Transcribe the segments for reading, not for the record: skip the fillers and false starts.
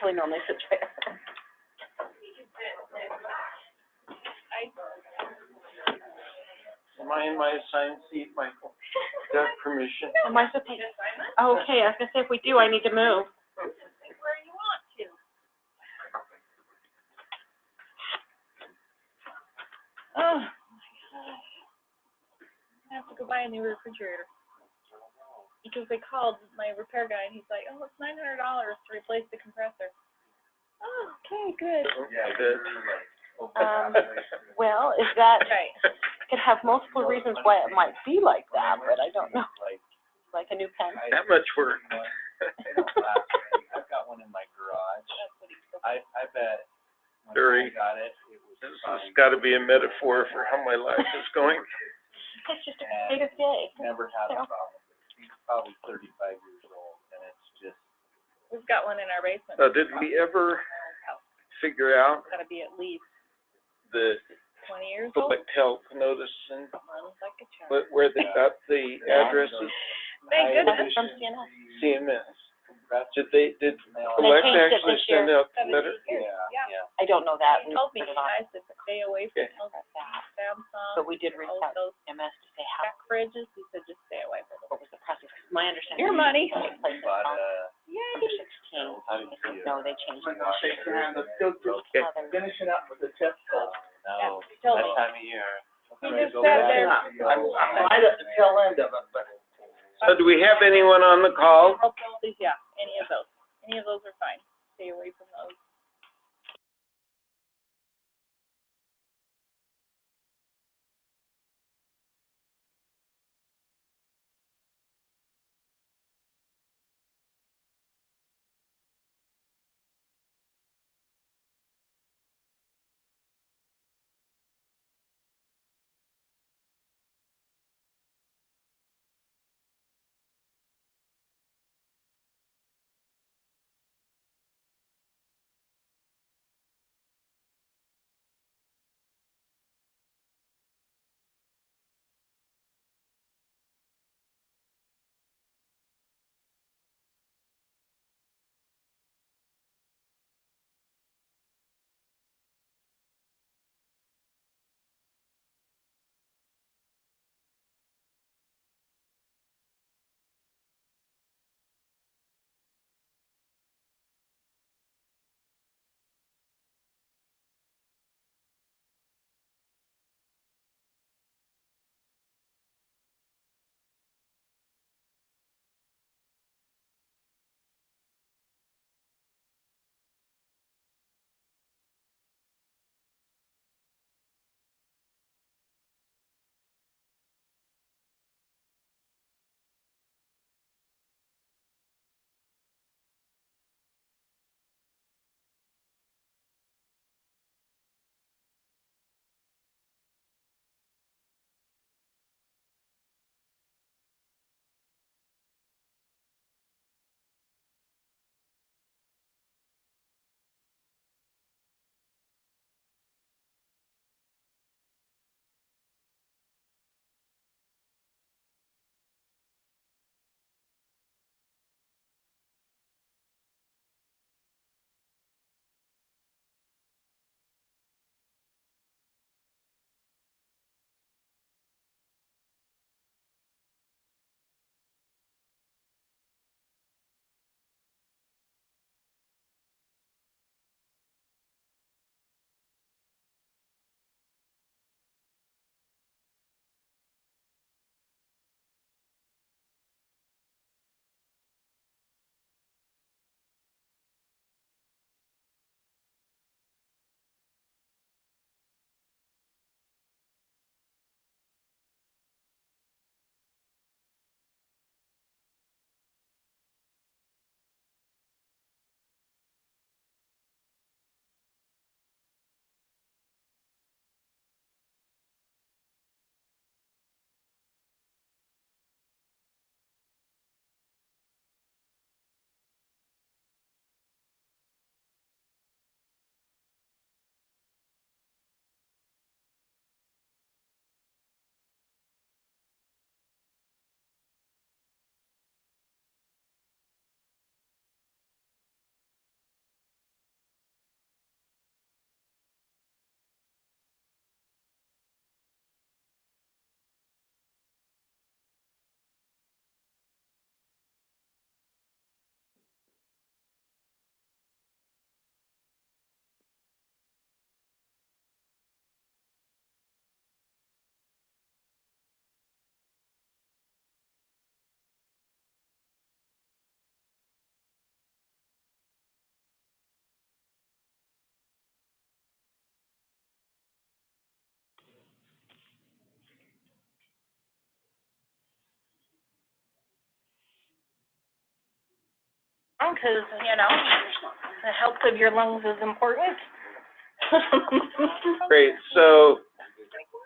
actually normally sits there. Am I in my assigned seat, Michael? Is that permission? Am I supposed to? Oh, okay, I was gonna say, if we do, I need to move. Where you want to. Oh, my gosh. I have to go buy a new refrigerator. Because they called my repair guy and he's like, oh, it's $900 to replace the compressor. Oh, okay, good. Yeah, good. Well, is that, Right. could have multiple reasons why it might be like that, but I don't know. Like a new pen. That much work. I've got one in my garage. I bet when Very. I got it, it was This has got to be a metaphor for how my life is going. It's just a great day. never had a problem. He's probably 35 years old, and it's just. We've got one in our basement. Did we ever figure out It's gotta be at least the 20 years old. public health notice and Runs like a charm. where they got the addresses? Thank goodness. From CNS. CMS. Did They Select changed it actually this year. send out the letter? Yeah. I don't know that. He We told me, put you it on guys, to stay away from Okay. those Samsung. But we did reach all out to those CMS to say how, back fridges. He said, just stay away from what was the process. My understanding. Your money. Take place in But, under 16. No, they changed it. Okay. finishing up with the tip coat. No, he told that me. time of year. He just said there. I'm right at the tail end of it, but. So do we have anyone on the call? Yeah, any of those. Any of those are fine. Stay away from those. Because, you know, the health of your lungs is important. Great, so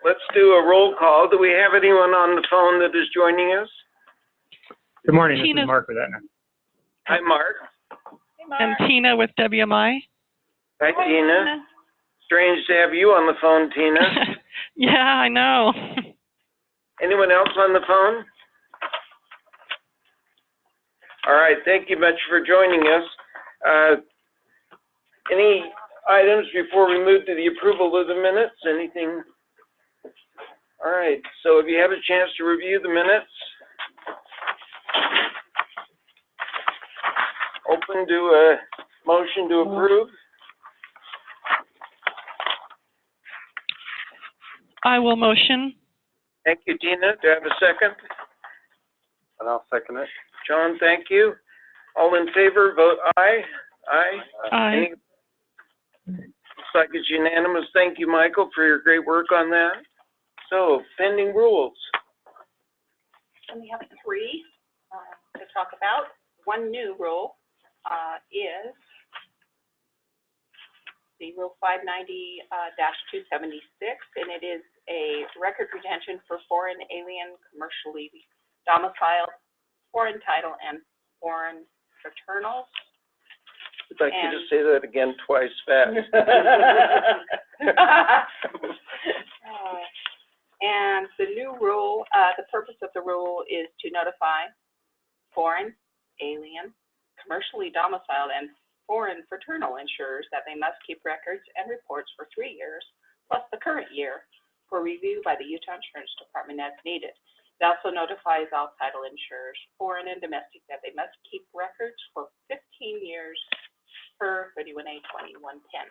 let's do a roll call. Do we have anyone on the phone that is joining us? Good morning, this Tina. is Mark with Aetna. Hi, Mark. Hey, Mark. I'm Tina with WMI. Hi, Tina. Strange to have you on the phone, Tina. Yeah, I know. Anyone else on the phone? All right, thank you much for joining us. Any items before we move to the approval of the minutes? Anything? All right, so if you have a chance to review the minutes, open to a motion to approve. I will motion. Thank you, Tina. Do I have a second? And I'll second it. John, thank you. All in favor, vote aye. Aye. Aye. Any? Looks like it's unanimous. Thank you, Michael, for your great work on that. So, pending rules. And we have three to talk about. One new rule is the Rule 590-276, and it is a record retention for foreign, alien, commercially domiciled, foreign title, and foreign fraternals. I'd like you to say that again twice fast. And the new rule, the purpose of the rule is to notify foreign, alien, commercially domiciled, and foreign fraternal insurers that they must keep records and reports for 3 years, plus the current year, for review by the Utah Insurance Department as needed. It also notifies all title insurers, foreign and domestic, that they must keep records for 15 years per 31A-2110.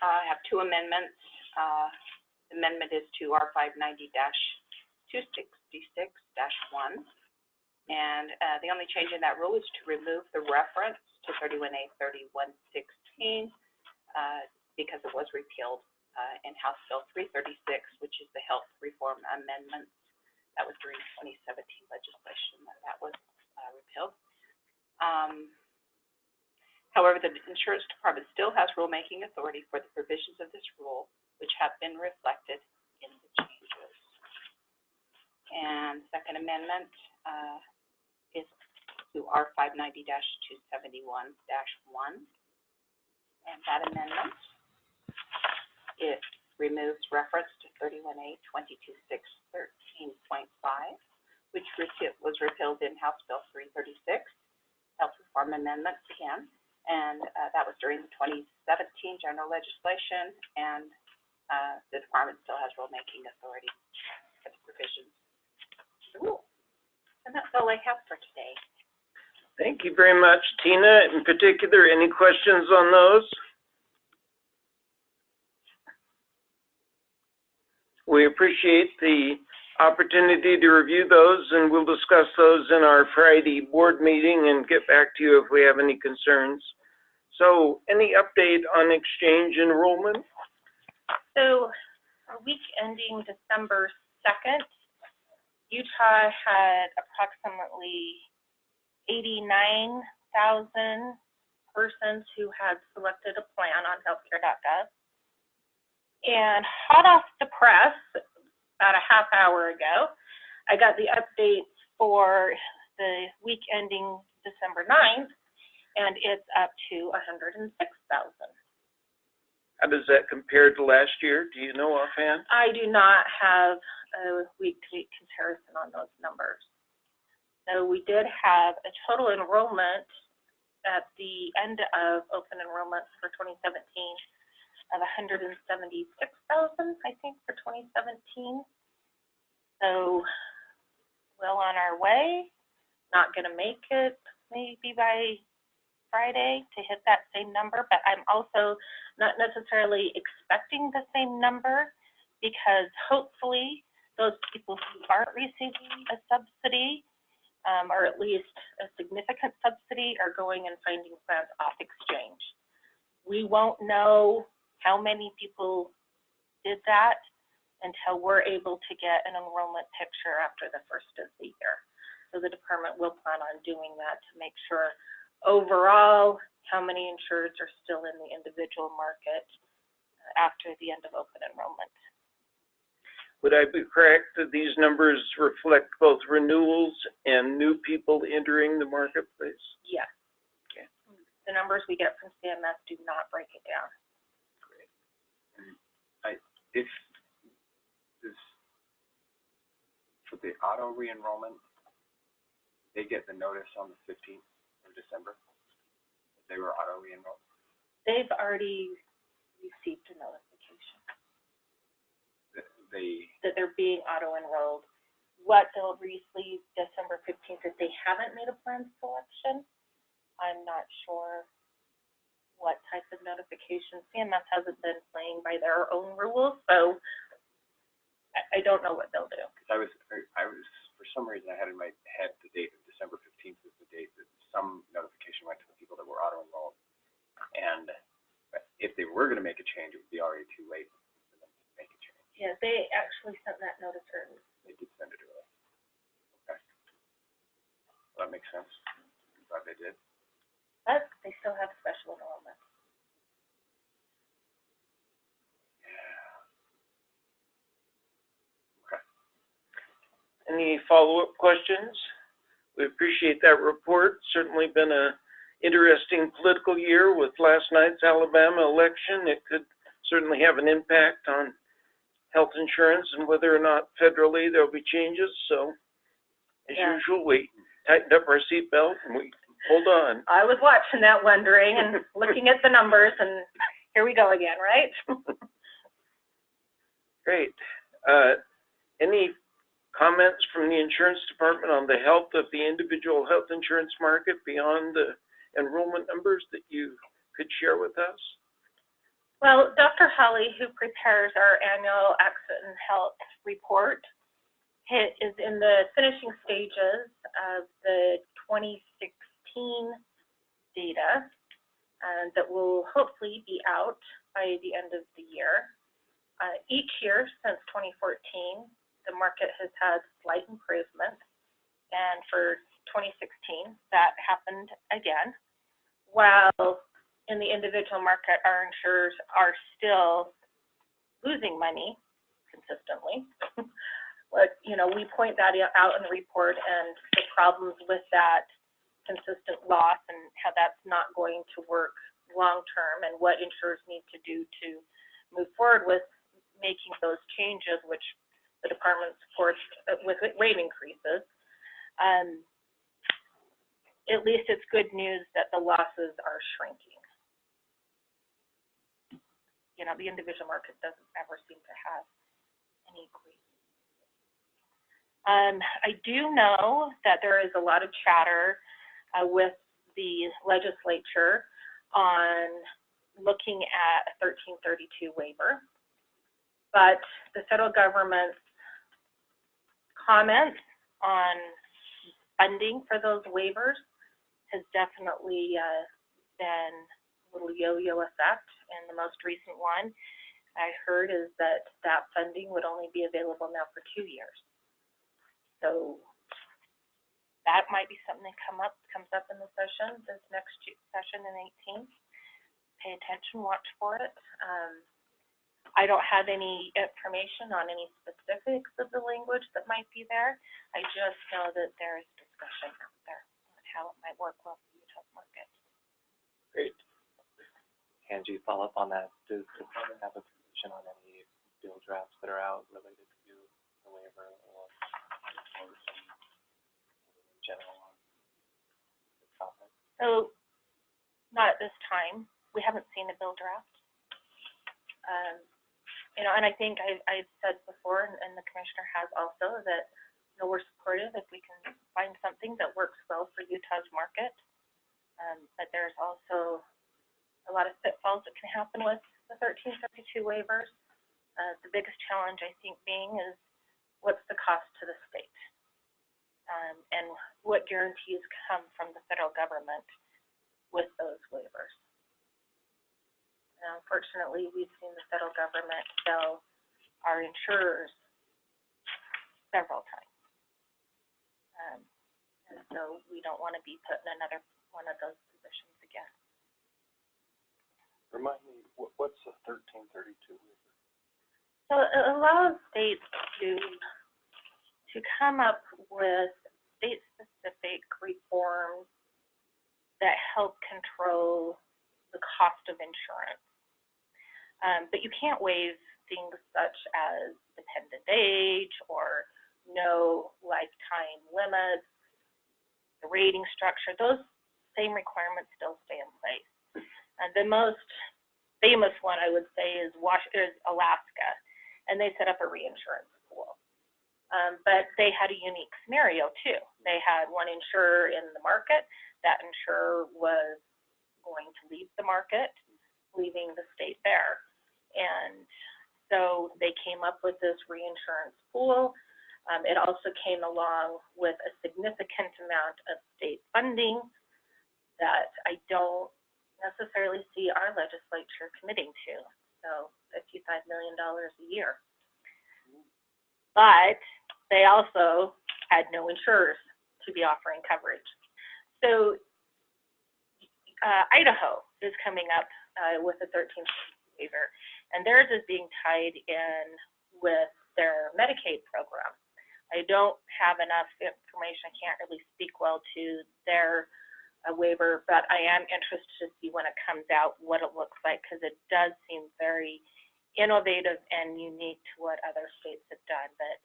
I have two amendments. Amendment is to R 590-266-1. And the only change in that rule is to remove the reference to 31A-3116 because it was repealed in House Bill 336, which is the Health Reform Amendment. That was during 2017 legislation that was repealed. However, the Insurance Department still has rulemaking authority for the provisions of this rule, which have been reflected in the changes. And second amendment is to R 590-271-1. And that amendment, it removes reference to 31A-22613.5, which was repealed in House Bill 336, Health Reform Amendment again. And that was during the 2017 general legislation, and the department still has rulemaking authority for the provisions of the rule. And that's all I have for today. Thank you very much, Tina. In particular, any questions on those? We appreciate the opportunity to review those, and we'll discuss those in our Friday board meeting and get back to you if we have any concerns. So, any update on exchange enrollment? So, for week ending December 2nd, Utah had approximately 89,000 persons who had selected a plan on healthcare.gov. And hot off the press, about a half hour ago, I got the updates for the week ending December 9th, and it's up to 106,000. How does that compare to last year? Do you know offhand? I do not have a week-to-week comparison on those numbers. So we did have a total enrollment at the end of open enrollment for 2017 of 176,000, I think, for 2017. So, well on our way. Not going to make it maybe by Friday to hit that same number, but I'm also not necessarily expecting the same number, because hopefully those people who aren't receiving a subsidy, or at least a significant subsidy, are going and finding plans off exchange. We won't know how many people did that until we're able to get an enrollment picture after the first of the year. So the department will plan on doing that to make sure overall how many insureds are still in the individual market after the end of open enrollment. Would I be correct that these numbers reflect both renewals and new people entering the marketplace? Yes. Okay. The numbers we get from CMS do not break it down. If this, for the auto re-enrollment, they get the notice on the 15th of December, that they were auto re-enrolled? They've already received a notification that they're being auto-enrolled. What they'll receive December 15th, if they haven't made a plan selection, I'm not sure what type of notification. CMS hasn't been playing by their own rules, so I don't know what they'll do. Because I was, for some reason, I had in my head the date of December 15th was the date that some notification went to the people that were auto-enrolled. And if they were going to make a change, it would be already too late for them to make a change. Yeah, they actually sent that notice early. They did send it early. Okay. Well, that makes sense. I'm glad they did. But they still have special enrollment. Okay. Any follow-up questions? We appreciate that report. Certainly been a interesting political year with last night's Alabama election. It could certainly have an impact on health insurance and whether or not federally there'll be changes. So, as usual, we tightened up our seatbelt and we hold on. I was watching that, wondering and looking at the numbers, and here we go again, right? Great. Any comments from the insurance department on the health of the individual health insurance market beyond the enrollment numbers that you could share with us? Well, Dr. Holly, who prepares our annual accident and health report, is in the finishing stages of the 2016 data that will hopefully be out by the end of the year. Each year since 2014, the market has had slight improvement, and for 2016, that happened again. While in the individual market, our insurers are still losing money consistently. But, you know, we point that out in the report and the problems with that consistent loss and how that's not going to work long-term and what insurers need to do to move forward with making those changes, which the department supports with rate increases. At least it's good news that the losses are shrinking. You know, the individual market doesn't ever seem to have any great. I do know that there is a lot of chatter with the legislature on looking at a 1332 waiver, but the federal government's comments on funding for those waivers has definitely been a little yo-yo effect. And the most recent one I heard is that that funding would only be available now for 2 years. So that might be something that comes up in the session, this next session in 18. Pay attention, watch for it. I don't have any information on any specifics of the language that might be there. I just know that there is discussion out there on how it might work well for the Utah market. Great. Angie, follow up on that. Does the department have a position on any bill drafts that are out related to the waiver or in general on the topic? So, not at this time. We haven't seen a bill draft. You know, and I think I've said before, and the commissioner has also, that you know, we're supportive if we can find something that works well for Utah's market. But there's also a lot of pitfalls that can happen with the 1332 waivers. The biggest challenge, I think, being is what's the cost to the state? And what guarantees come from the federal government with those waivers? Unfortunately, we've seen the federal government sell our insurers several times. so we don't want to be put in another one of those positions again. Remind me, what's the 1332 waiver? So it allows states to come up with state-specific reforms that help control the cost of insurance. But you can't waive things such as dependent age or no lifetime limits, the rating structure. Those same requirements still stay in place. And the most famous one, I would say, is Alaska, and they set up a reinsurance pool. But they had a unique scenario too. They had one insurer in the market. That insurer was going to leave the market, leaving the state bare. And so they came up with this reinsurance pool. It also came along with a significant amount of state funding that I don't necessarily see our legislature committing to. So $55 million a year. But they also had no insurers to be offering coverage. So Idaho is coming up with a 13th waiver, and theirs is being tied in with their Medicaid program. I don't have enough information. I can't really speak well to their waiver, but I am interested to see when it comes out what it looks like, because it does seem very innovative and unique to what other states have done. But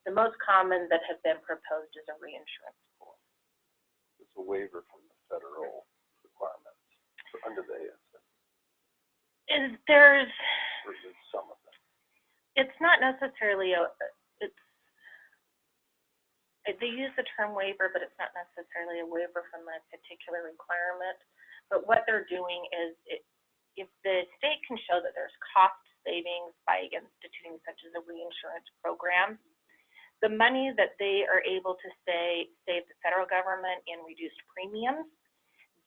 the most common that have been proposed is a reinsurance pool. It's a waiver from the federal requirements under the ASA. There's Or is it some of them? It's not necessarily they use the term waiver, but it's not necessarily a waiver from a particular requirement. But what they're doing is, if the state can show that there's cost savings by instituting such as a reinsurance program, the money that they are able to save the federal government in reduced premiums,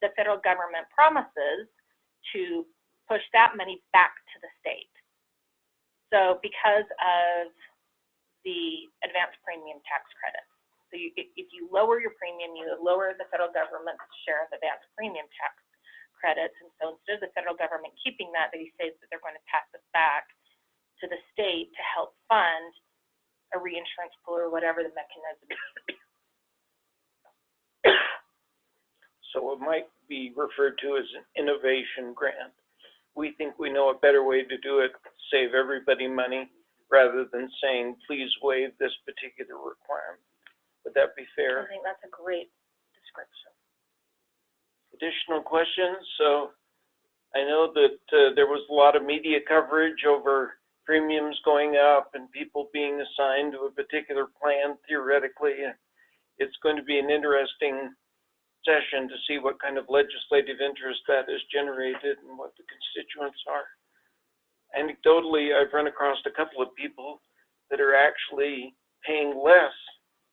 the federal government promises to push that money back to the state. So because of the advanced premium tax credits. So if you lower your premium, you lower the federal government's share of advanced premium tax credits. And so instead of the federal government keeping that, they say that they're going to pass it back to the state to help fund a reinsurance pool or whatever the mechanism is. So it might be referred to as an innovation grant. We think we know a better way to do it, save everybody money, rather than saying, please waive this particular requirement. Would that be fair? I think that's a great description. Additional questions? So I know that there was a lot of media coverage over premiums going up and people being assigned to a particular plan theoretically. It's going to be an interesting session to see what kind of legislative interest that has generated and what the constituents are. Anecdotally, I've run across a couple of people that are actually paying less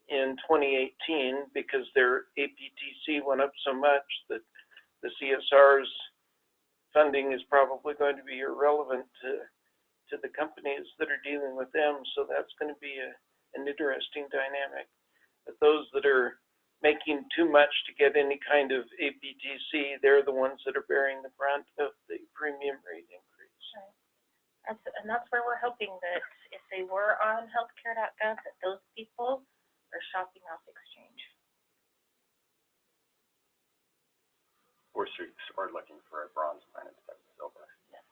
in 2018 because their APTC went up so much that the CSR's funding is probably going to be irrelevant to the companies that are dealing with them. So that's going to be an interesting dynamic. But those that are making too much to get any kind of APTC, they're the ones that are bearing the brunt of the premium rate increase. Right. That's where we're hoping that if they were on healthcare.gov, that those people are shopping off exchange. Or looking for a bronze plan instead of silver. Yes.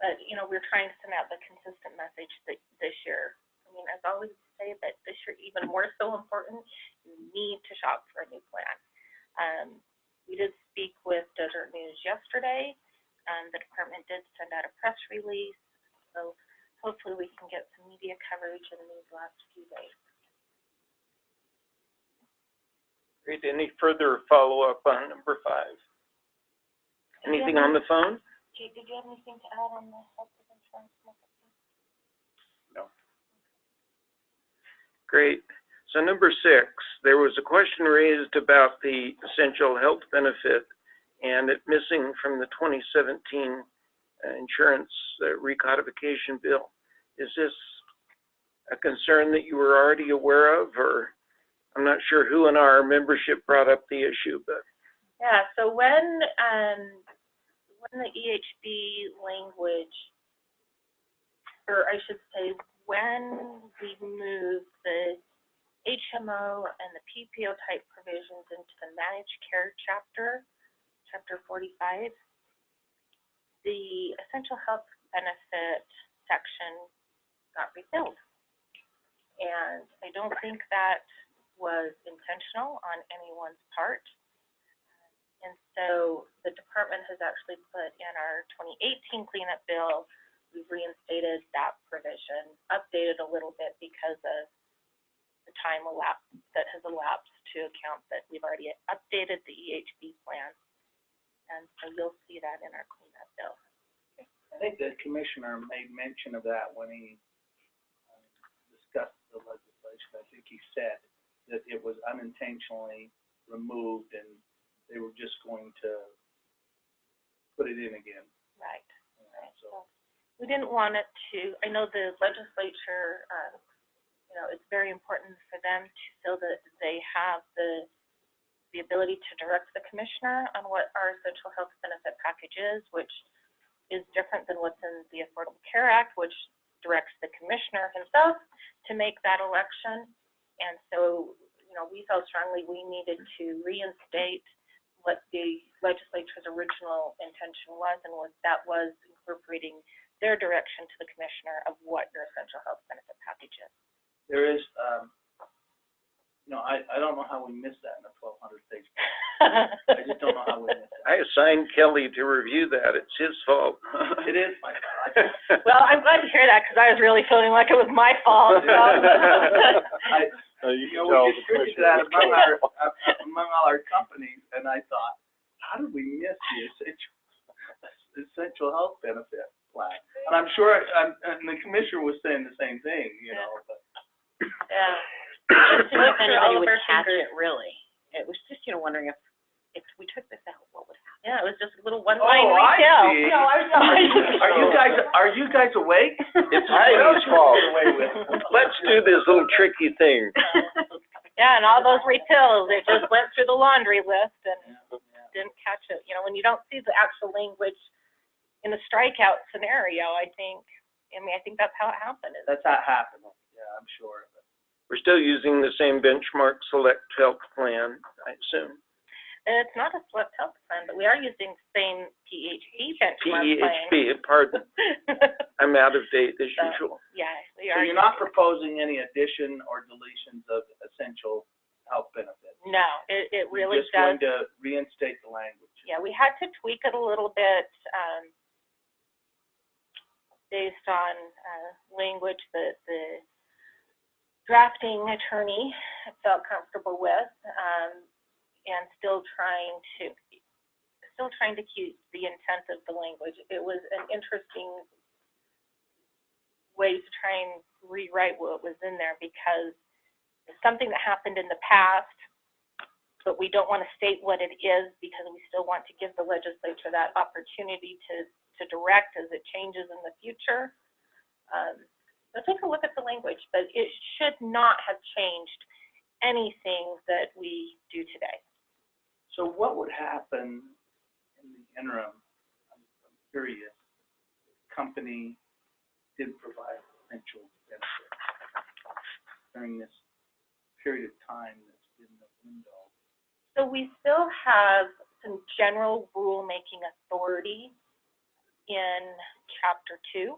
But, we're trying to send out the consistent message that this year, as I always say, that this year even more so important, you need to shop for a new plan. We did speak with Desert News yesterday. The department did send out a press release. So hopefully we can get some media coverage in these last few days. Great. Any further follow-up on number 5? Anything on the phone? Jake, did you have anything to add on the health insurance? No. Great. So number 6, there was a question raised about the essential health benefit and it missing from the 2017 insurance recodification bill. Is this a concern that you were already aware of, or I'm not sure who in our membership brought up the issue, but Yeah, so when the EHB language, or I should say, when we move the HMO and the PPO type provisions into the managed care chapter, chapter 45, the essential health benefit section got refilled. And I don't think that was intentional on anyone's part. And so the department has actually put in our 2018 cleanup bill, we've reinstated that provision, updated a little bit because of the time that has elapsed to account that we've already updated the EHB plan. And so you'll see that in our cleanup bill. I think the commissioner made mention of that when he discussed the legislation. I think he said that it was unintentionally removed and they were just going to put it in again. Right. So We didn't want it to, I know the legislature, it's very important for them to feel that they have the ability to direct the commissioner on what our essential health benefit package is, which is different than what's in the Affordable Care Act, which directs the commissioner himself to make that election. And so, we felt strongly we needed to reinstate what the legislature's original intention was, and what that was incorporating their direction to the commissioner of what your essential health benefit package is. there is, I don't know how we missed that in the 1,200-page. I just don't know how we missed that. I assigned Kelly to review that. It's his fault. It is my fault. Well, I'm glad to hear that because I was really feeling like it was my fault. We distributed that among all our companies, and I thought, how did we miss the essential health benefit plan? And I'm sure, and the commissioner was saying the same thing, but. Yeah. Just to see if anybody would our catch fingers. it, really. It was just, wondering if we took this out, what would happen? Yeah, it was just a little one-line Oh, I retail. see. No, I'm sorry. Are you guys awake? It's Heidi's fault. Get away with? Let's do this little tricky thing. Yeah, and all those refills, it just went through the laundry list and didn't catch it. When you don't see the actual language in a strikeout scenario, I think that's how it happened. That's how it happened. Yeah, I'm sure. We're still using the same benchmark select health plan, I assume. It's not a select health plan, but we are using the same PHP benchmark plan. PEHP, pardon. I'm out of date as So, usual. Yeah, we So are. you're not proposing any addition or deletions of essential health benefits? No, it really Just does. going to reinstate the language? Yeah, we had to tweak it a little bit based on language that the drafting attorney felt comfortable with, and still trying to keep the intent of the language. It was an interesting way to try and rewrite what was in there, because it's something that happened in the past, but we don't want to state what it is because we still want to give the legislature that opportunity to direct as it changes in the future. So take a look at the language, but it should not have changed anything that we do today. So what would happen in the interim? I'm curious. The company did provide essential benefits during this period of time that's in the window. So we still have some general rulemaking authority in Chapter 2.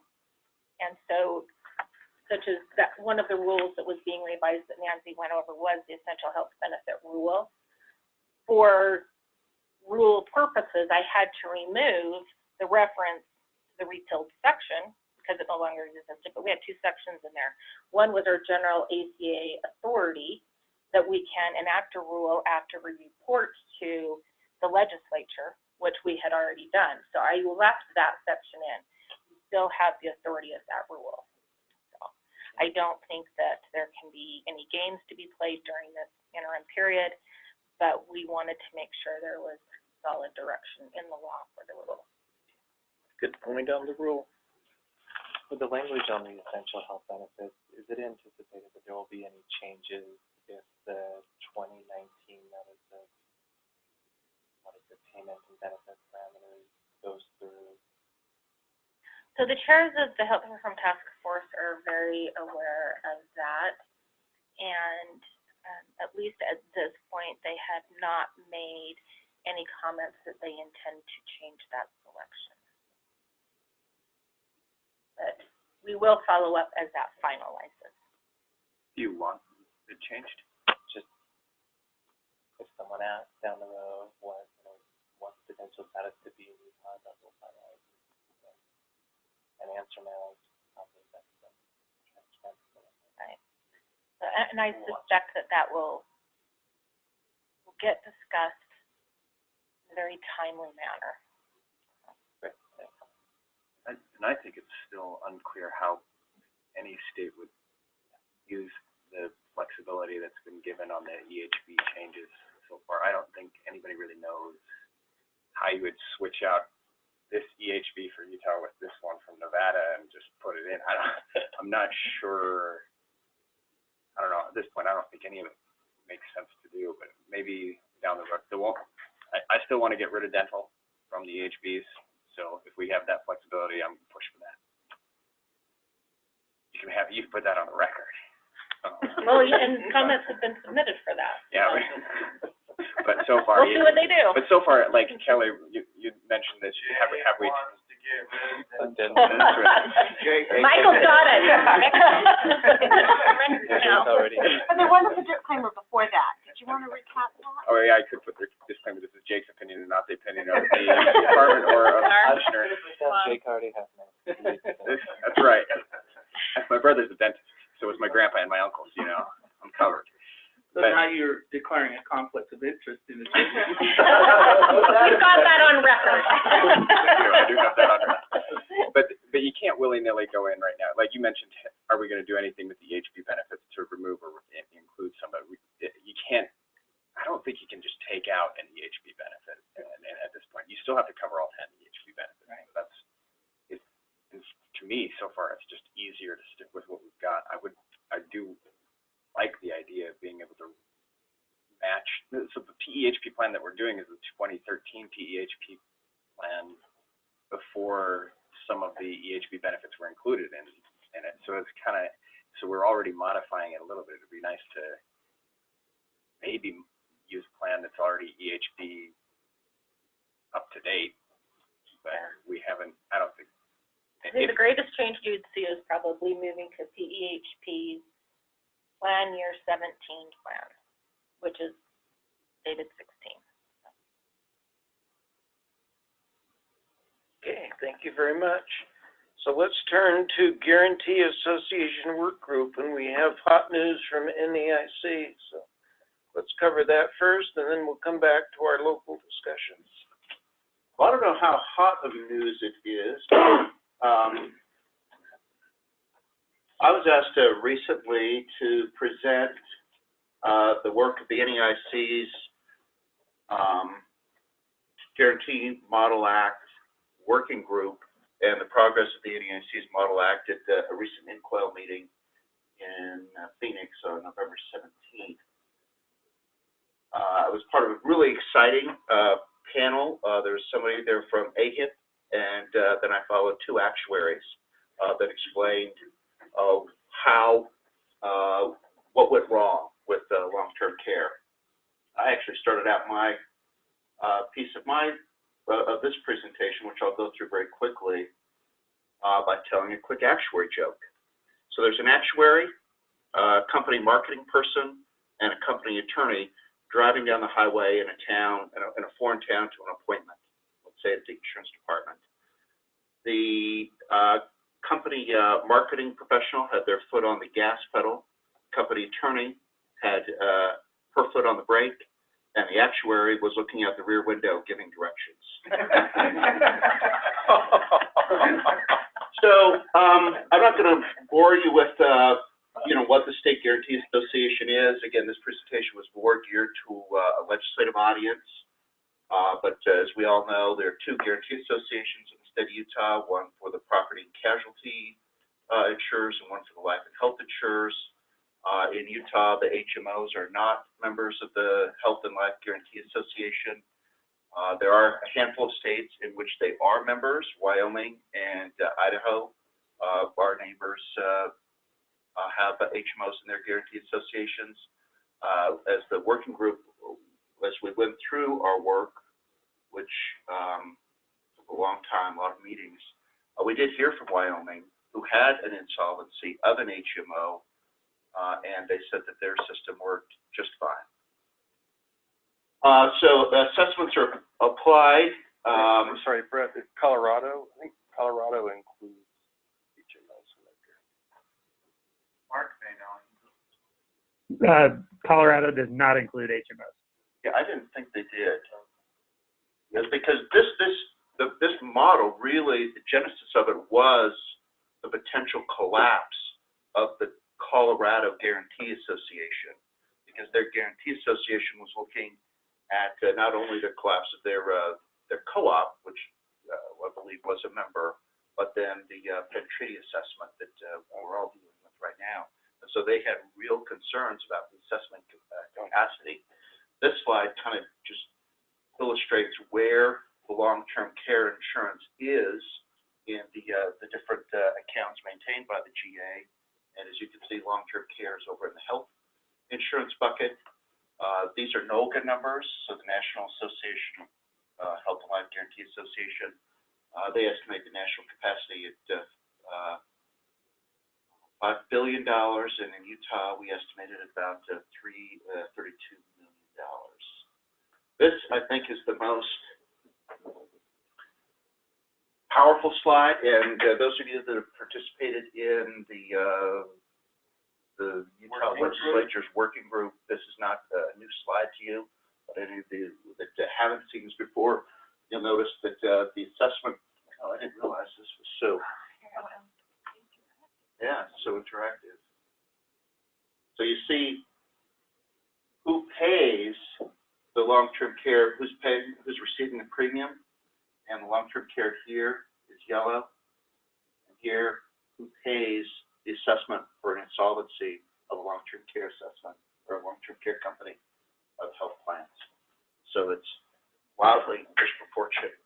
And so, such as that, one of the rules that was being revised that Nancy went over was the essential health benefit rule. For rule purposes, I had to remove the reference to the repealed section because it no longer existed, but we had two sections in there. One was our general ACA authority that we can enact a rule after we report to the legislature, which we had already done. So I left that section in. We still have the authority of that rule. I don't think that there can be any games to be played during this interim period, but we wanted to make sure there was solid direction in the law for the rule. Good point on the rule. With the language on the essential health benefits, is it anticipated that there will be any changes if the 2019 notice of payment and benefit parameters goes through. So the chairs of the Health Reform Task Force are very aware of that, and at least at this point, they have not made any comments that they intend to change that selection. But we will follow up as that finalizes. Do you want it changed? Just if someone asks down the road what potential status could be in Utah, that will finalize. And answer now is probably best. Right. And I suspect that will get discussed in a very timely manner. And I think it's still unclear how any state would use the flexibility that's been given on the EHB changes so far. I don't think anybody really knows how you would switch out this EHB for Utah with this one from Nevada and just put it in. I'm not sure. I don't know. At this point, I don't think any of it makes sense to do, but maybe down the road. I still want to get rid of dental from the EHBs. So if we have that flexibility, I'm going to push for that. You can put that on the record. Well, and comments have been submitted for that. Yeah. But so far, we'll see what they do. But so far, like Kelly, you mentioned that have we? Michael got it. And there was a disclaimer before that. Did you want to recap that? Oh yeah, I could put the disclaimer. This is Jake's opinion and not the opinion of the department or of the commissioner. Jake already has no. That's right. My brother's a dentist, so was my grandpa and my uncles. I'm covered. So now you're declaring a conflict of interest in the. We've got that on record. I do have that on record. But you can't willy-nilly go in right now. Like you mentioned, are we going to do anything with the EHB benefits to remove or include somebody? You can't. I don't think you can just take out an EHB benefit at this point. You still have to cover all 10 EHB benefits. Right. So to me, so far, it's just easier to stick with what we've got. I do like the idea of being able to match. So the PEHP plan that we're doing is the 2013 PEHP plan before some of the EHB benefits were included in it. So it's so we're already modifying it a little bit. It'd be nice to maybe use a plan that's already EHB up to date, but we haven't. I don't think. I think the greatest change you'd see is probably moving to PEHP's plan year 17 plan, which is dated 16. Okay, thank you very much. So let's turn to Guarantee Association Work Group, and we have hot news from NEIC. So let's cover that first, and then we'll come back to our local discussions. Well, I don't know how hot of news it is. I was asked recently to present the work of the NEIC's Guarantee Model Act Working Group and the progress of the NEIC's Model Act at a recent INQUIL meeting in Phoenix on November 17th. I was part of a really exciting panel. There was somebody there from AHIP, and then I followed two actuaries that explained what went wrong with long-term care. I actually started out my piece of this presentation, which I'll go through very quickly, by telling a quick actuary joke. So there's an actuary, a company marketing person, and a company attorney driving down the highway in a town, in a foreign town, to an appointment. Let's say at the insurance department. The company marketing professional had their foot on the gas pedal. Company attorney had her foot on the brake, and the actuary was looking out the rear window giving directions. So I'm not going to bore you with what the State Guarantee Association is. Again, this presentation was more geared to a legislative audience. But as we all know, there are two guarantee associations in the state of Utah, one for the property and casualty insurers and one for the life and health insurers. In Utah, the HMOs are not members of the Health and Life Guarantee Association. There are a handful of states in which they are members, Wyoming and Idaho. Our neighbors have HMOs in their guarantee associations. As the working group, as we went through our work, which took a long time, a lot of meetings, we did hear from Wyoming, who had an insolvency of an HMO, and they said that their system worked just fine. So the assessments are applied. I'm sorry, Brett, Colorado, I think Colorado includes HMOs in their guarantee. Mark may know. Colorado does not include HMOs. Yeah, I didn't think they did. It's because this model really, the genesis of it was the potential collapse of the Colorado Guarantee Association, because their guarantee association was looking at not only the collapse of their co-op, which I believe was a member, but then the Penn Treaty assessment that we're all dealing with right now. And so they had real concerns about the assessment capacity. This slide kind of just illustrates where the long-term care insurance is in the different accounts maintained by the GA. And as you can see, long-term care is over in the health insurance bucket. These are NOGA numbers, so the National Association of Health and Life Guarantee Association. They estimate the national capacity at $5 billion, and in Utah, we estimated about $32 million. This, I think, is the most powerful slide, and those of you that have participated in the Utah Legislature's working group, this is not a new slide to you, but any of you that haven't seen this before, you'll notice that the assessment, oh, I didn't realize this was so, yeah, so interactive. So you see who pays the long-term care, who's receiving the premium, and the long-term care here is yellow, and here who pays the assessment for an insolvency of a long-term care assessment or a long-term care company of health plans. So it's wildly disproportionate.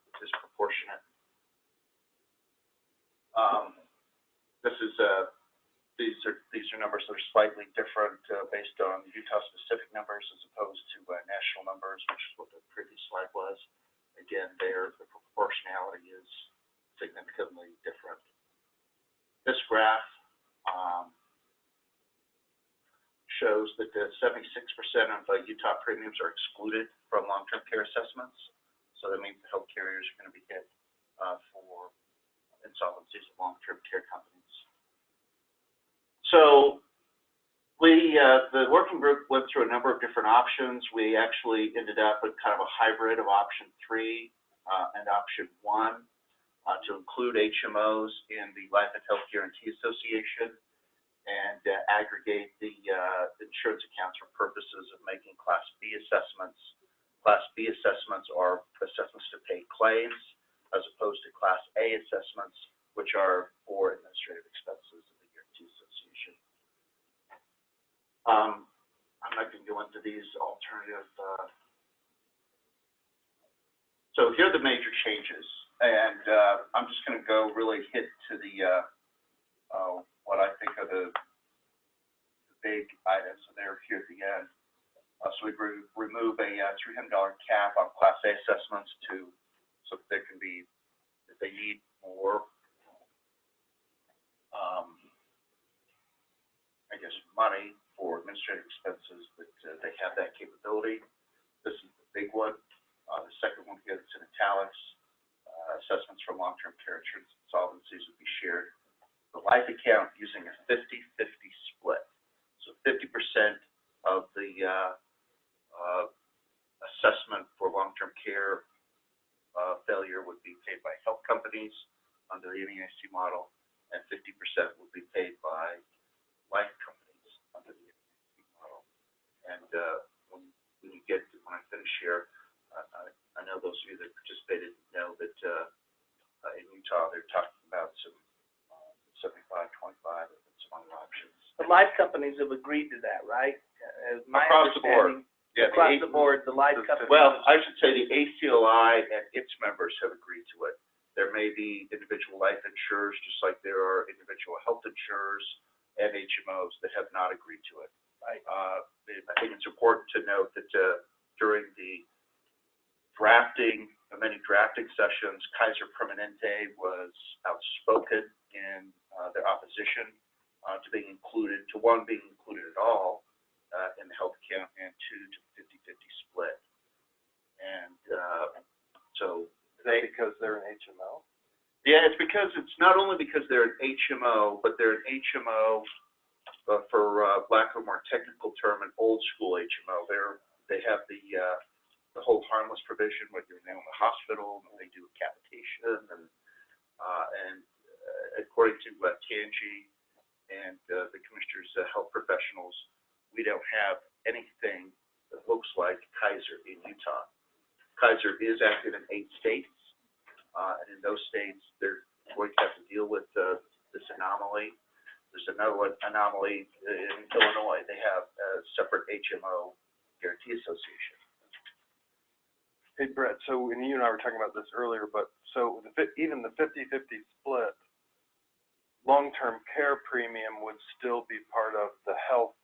These are numbers that are slightly different based on Utah-specific numbers as opposed to national numbers, which is what the previous slide was. Again, there the proportionality is significantly different. This graph shows that 76% of Utah premiums are excluded from long-term care assessments. So that means the health carriers are going to be hit for insolvencies of long-term care companies. So the working group went through a number of different options. We actually ended up with kind of a hybrid of option 3 and option 1 to include HMOs in the Life and Health Guarantee Association and aggregate the insurance accounts for purposes of making Class B assessments. Class B assessments are assessments to pay claims, as opposed to Class A assessments, which are for administrative expenses of the Guarantee Association. I'm not going to go into these alternative. So here are the major changes, and I'm just going to go really hit to the what I think are the big items, and they're here at the end. So we remove a $300 cap on Class A assessments so that there can be, if they need more, I guess, money for administrative expenses, that they have that capability. This is the big one. The second one here that's in italics, assessments from long-term care insurance insolvencies would be shared. The life account using a 50-50 split. So 50% of the assessment for long-term care failure would be paid by health companies under the NEIC model, and 50% would be paid by life companies under the NEIC model. And when I finish here, I know those of you that participated know that in Utah they're talking about some 75-25 and some other options. life companies have agreed to that, right? My Across the board. understanding, Yeah, across the board, the life companies. Well, I should say the ACLI and its members have agreed to it. There may be individual life insurers, just like there are individual health insurers and HMOs that have not agreed to it. Right. I think it's important to note that during the many drafting sessions, Kaiser Permanente was outspoken in their opposition to being included at all in the health account, and two, to the 50-50 split. And so because they're an HMO? Yeah, it's not only because they're an HMO, but they're an HMO, for lack of a more technical term, an old school HMO. They have the whole harmless provision, where you're now in the hospital, and they do a capitation, and according to Tangi and the commissioner's health professionals, we don't have anything that looks like Kaiser in Utah. Kaiser is active in 8 states, and in those states, they're going to have to deal with this anomaly. There's another anomaly in Illinois. They have a separate HMO guarantee association. Hey, Brett, so, and you and I were talking about this earlier, but so even the 50-50 split, long-term care premium would still be part of the health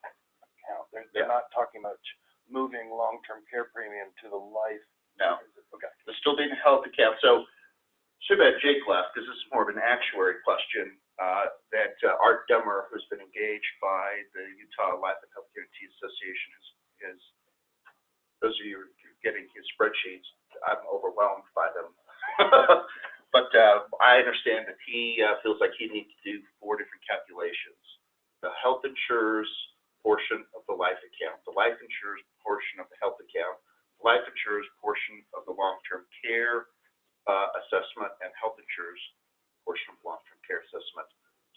account. They're not talking about moving long-term care premium to the life. No. Okay. They're still being a health account. So, should have had Jake left, because this is more of an actuary question, that Art Dummer, who's been engaged by the Utah Life and Health Guarantee Association, is those of you who are getting his spreadsheets, I'm overwhelmed by them. But I understand that he feels like he needs to do 4 different calculations. The health insurers portion of the life account, the life insurers portion of the health account, the life insurers portion of the long-term care assessment, and health insurers portion of long-term care assessment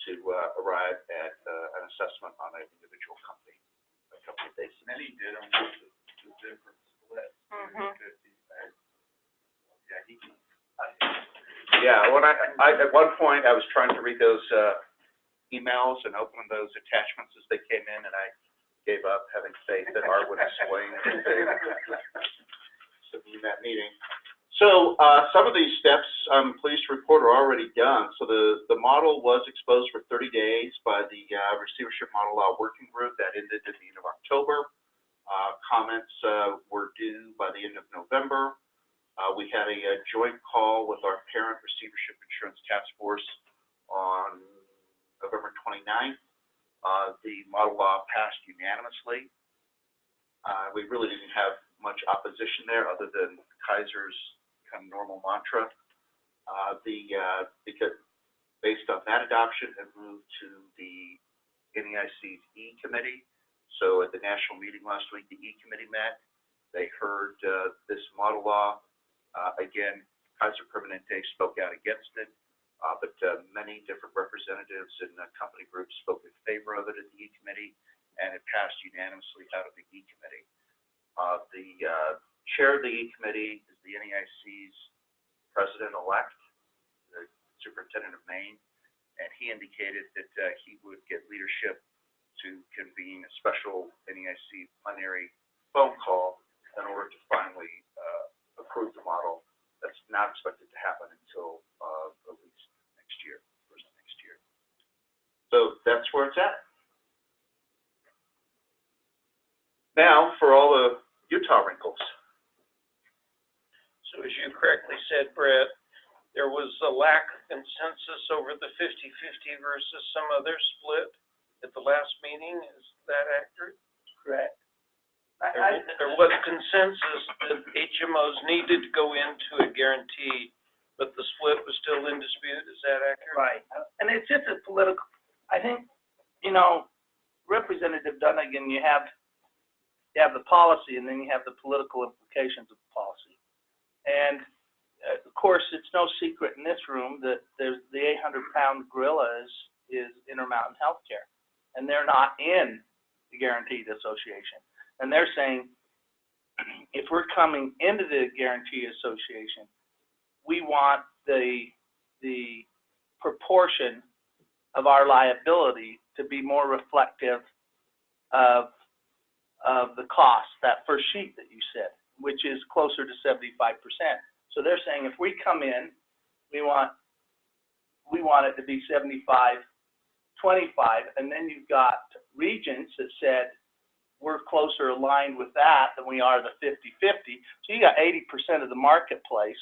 to arrive at an assessment on an individual company basis. Many did them with the different splits. Yeah, when I at one point I was trying to read those emails and open those attachments as they came in, and I gave up, having faith that Art would explain in that meeting. So some of these steps, I'm pleased to report, are already done. So the model was exposed for 30 days by the Receivership Model Law Working Group. That ended at the end of October. Comments were due by the end of November. We had a joint call with our parent Receivership Insurance Task Force on November 29th. The model law passed unanimously. We really didn't have much opposition there, other than Kaiser's kind of normal mantra. Because based on that adoption, it moved to the NEIC's E Committee. So at the national meeting last week, the E Committee met. They heard this model law. Again, Kaiser Permanente spoke out against it, but many different representatives and company groups spoke in favor of it at the E Committee, and it passed unanimously out of the E Committee. The chair of the E Committee is the NEIC's president-elect, the superintendent of Maine, and he indicated that he would get leadership to convene a special NEIC plenary phone call in order to finally approve the model. That's not expected to happen until at least next year, first of next year. So that's where it's at. Now for all the Utah wrinkles. So as you correctly said, Brett, there was a lack of consensus over the 50-50 versus some other split at the last meeting. Is that accurate? Correct. There was consensus that HMOs needed to go into a guarantee, but the split was still in dispute. Is that accurate? Right. And it's just a political, I think, Representative Dunnigan, you have the policy, and then you have the political implications of the policy. And of course, it's no secret in this room that there's the 800-pound gorilla is Intermountain Healthcare, and they're not in the Guaranteed Association. And they're saying, if we're coming into the Guarantee Association, we want the proportion of our liability to be more reflective of the cost, that first sheet that you said, which is closer to 75%. So they're saying if we come in, we want it to be 75, 25, and then you've got Regents that said we're closer aligned with that than we are the 50-50. So you got 80% of the marketplace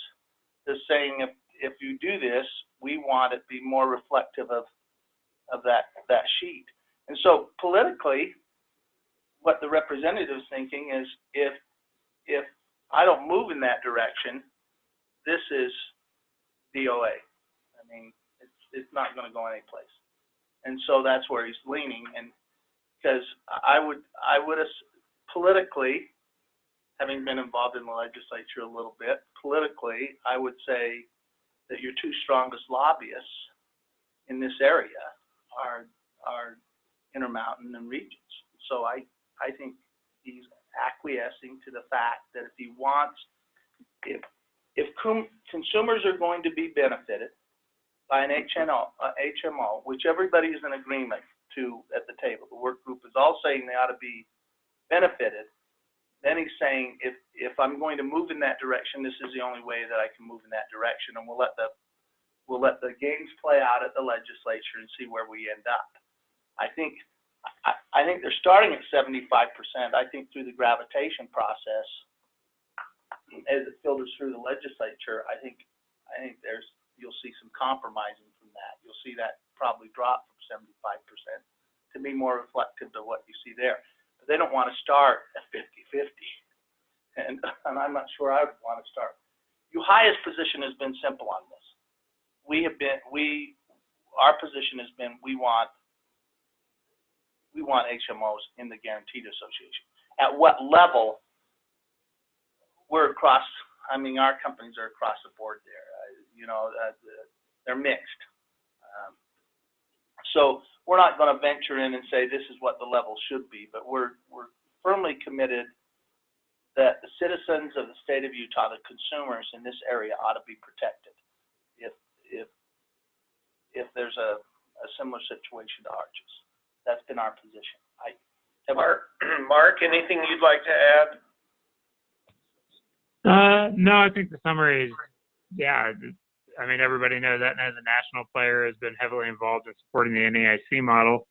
that's saying if you do this, we want it to be more reflective of that sheet. And so politically, what the representative is thinking is if I don't move in that direction, this is DOA. I mean, it's not going to go anyplace. And so that's where he's leaning. And because I would politically, having been involved in the legislature a little bit, politically, I would say that your two strongest lobbyists in this area are Intermountain and Regents. So I think he's acquiescing to the fact that if he wants, if consumers are going to be benefited by an HMO, which everybody is in agreement to at the table, the work group is all saying they ought to be benefited, then he's saying if I'm going to move in that direction, this is the only way that I can move in that direction, and we'll let the games play out at the legislature and see where we end up. I think they're starting at 75%. I think through the gravitation process, as it filters through the legislature, I think you'll see some compromising from that. You'll see that probably drop from 75% to be more reflective of what you see there. But they don't want to start at 50-50, and I'm not sure I would want to start. Uhia's position has been simple on this. Our position has been we want HMOs in the Guaranteed Association. At what level? We're across. I mean, our companies are across the board there. They're mixed. So we're not going to venture in and say this is what the level should be, but we're firmly committed that the citizens of the state of Utah, the consumers in this area, ought to be protected if there's a similar situation to Arches. That's been our position. Mark, anything you'd like to add? No, I think the summary is, yeah, I mean, everybody knows that as a national player has been heavily involved in supporting the NAIC model,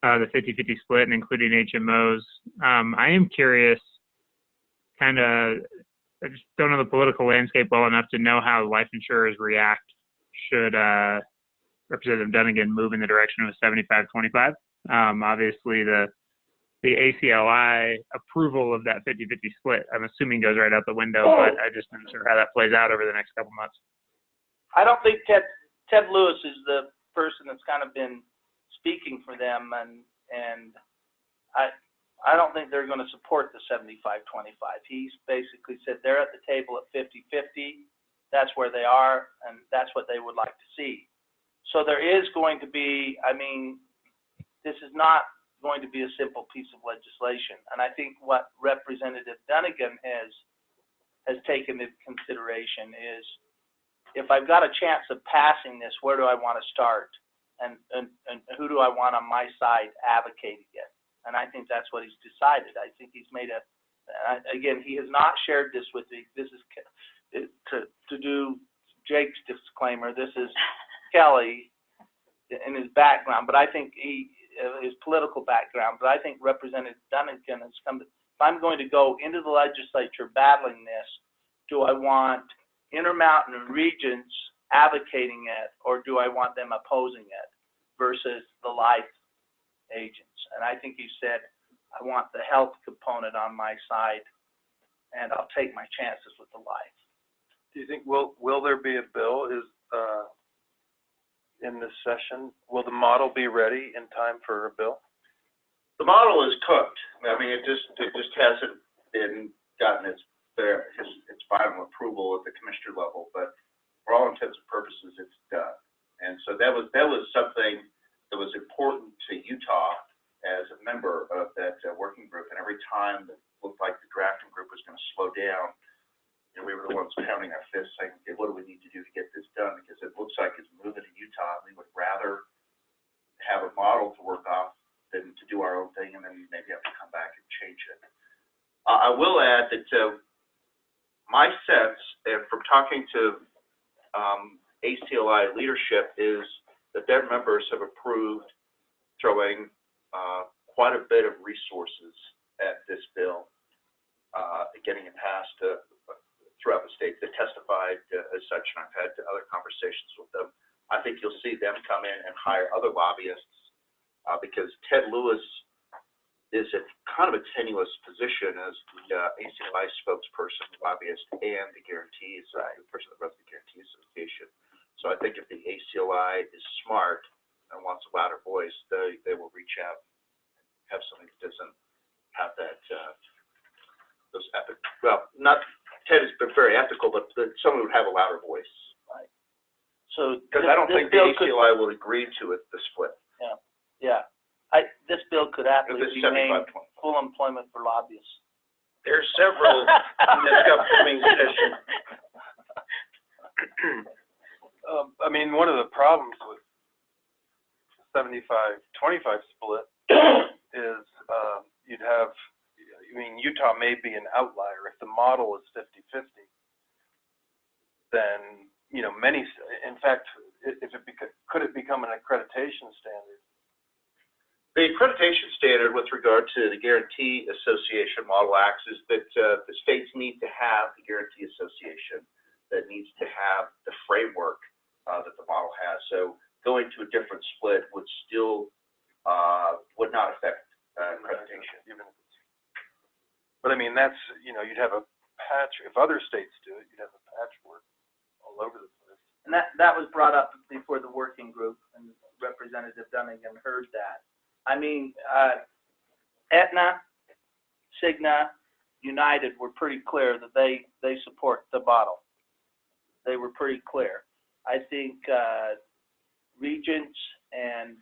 the 50-50 split and including HMOs. I am curious, I just don't know the political landscape well enough to know how life insurers react should Representative Dunnigan move in the direction of a 75-25. Obviously, the ACLI approval of that 50-50 split, I'm assuming goes right out the window, but I just am not sure how that plays out over the next couple months. I don't think Ted Lewis is the person that's kind of been speaking for them, and I don't think they're going to support the 75-25. He's basically said they're at the table at 50-50. That's where they are, and that's what they would like to see. So there is going to be, I mean, this is not going to be a simple piece of legislation. And I think what Representative Dunnigan has taken into consideration is, if I've got a chance of passing this, where do I want to start? And who do I want on my side advocating it? And I think that's what he's decided. I think he's made again, he has not shared this with me. This is, to do Jake's disclaimer, this is Kelly in his background, but I think his political background, but I think Representative Dunnigan has come to, if I'm going to go into the legislature battling this, do I want Intermountain and Regents advocating it, or do I want them opposing it versus the life agents? And I think he said, I want the health component on my side, and I'll take my chances with the life. Do you think, will there be a bill in this session? Will the model be ready in time for a bill? The model is cooked. I mean, it just hasn't been gotten its final approval at the commissioner level, but for all intents and purposes, it's done. And so that was something that was important to Utah as a member of that working group. And every time that looked like the drafting group was going to slow down, we were the ones pounding our fists saying, okay, what do we need to do to get this done? Because it looks like it's moving to Utah. We would rather have a model to work off than to do our own thing and then maybe have to come back and change it. I will add that my sense, and from talking to ACLI leadership, is that their members have approved throwing quite a bit of resources at this bill, getting it passed throughout the state. They testified as such, and I've had other conversations with them. I think you'll see them come in and hire other lobbyists because Ted Lewis is a kind of a tenuous position as the ACLI spokesperson, lobbyist, and the guarantees, the person that runs the Guarantee Association. So I think if the ACLI is smart and wants a louder voice, they will reach out and have something that doesn't have that, those ethic, well, not, Ted has been very ethical, but someone would have a louder voice. Right. So. Because I don't think the ACLI will agree to it, the split. Yeah. This bill could aptly be named full employment for lobbyists. There's several in this upcoming session. I mean, one of the problems with 75-25 split is you'd have, I mean, Utah may be an outlier. If the model is 50-50, then, you know, many, in fact, could it become an accreditation standard? The accreditation standard with regard to the Guarantee Association Model Acts is that the states need to have the Guarantee Association that needs to have the framework that the model has. So going to a different split would still would not affect accreditation. But I mean, that's, you know, you'd have a patch, if other states do it, you'd have a patchwork all over the place. And that was brought up before the working group, and Representative Dunnigan heard that. I mean, Aetna, Cigna, United were pretty clear that they support the model. They were pretty clear. I think Regents and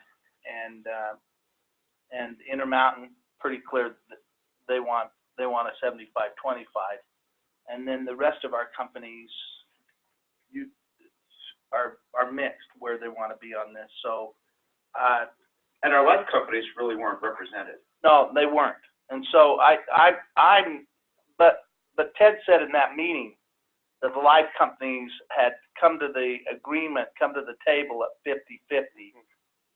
Intermountain pretty clear that they want a 75-25, and then the rest of our companies are mixed where they want to be on this. So. And our life companies really weren't represented. No, they weren't. And so but Ted said in that meeting that the life companies had come to the agreement, come to the table at 50-50.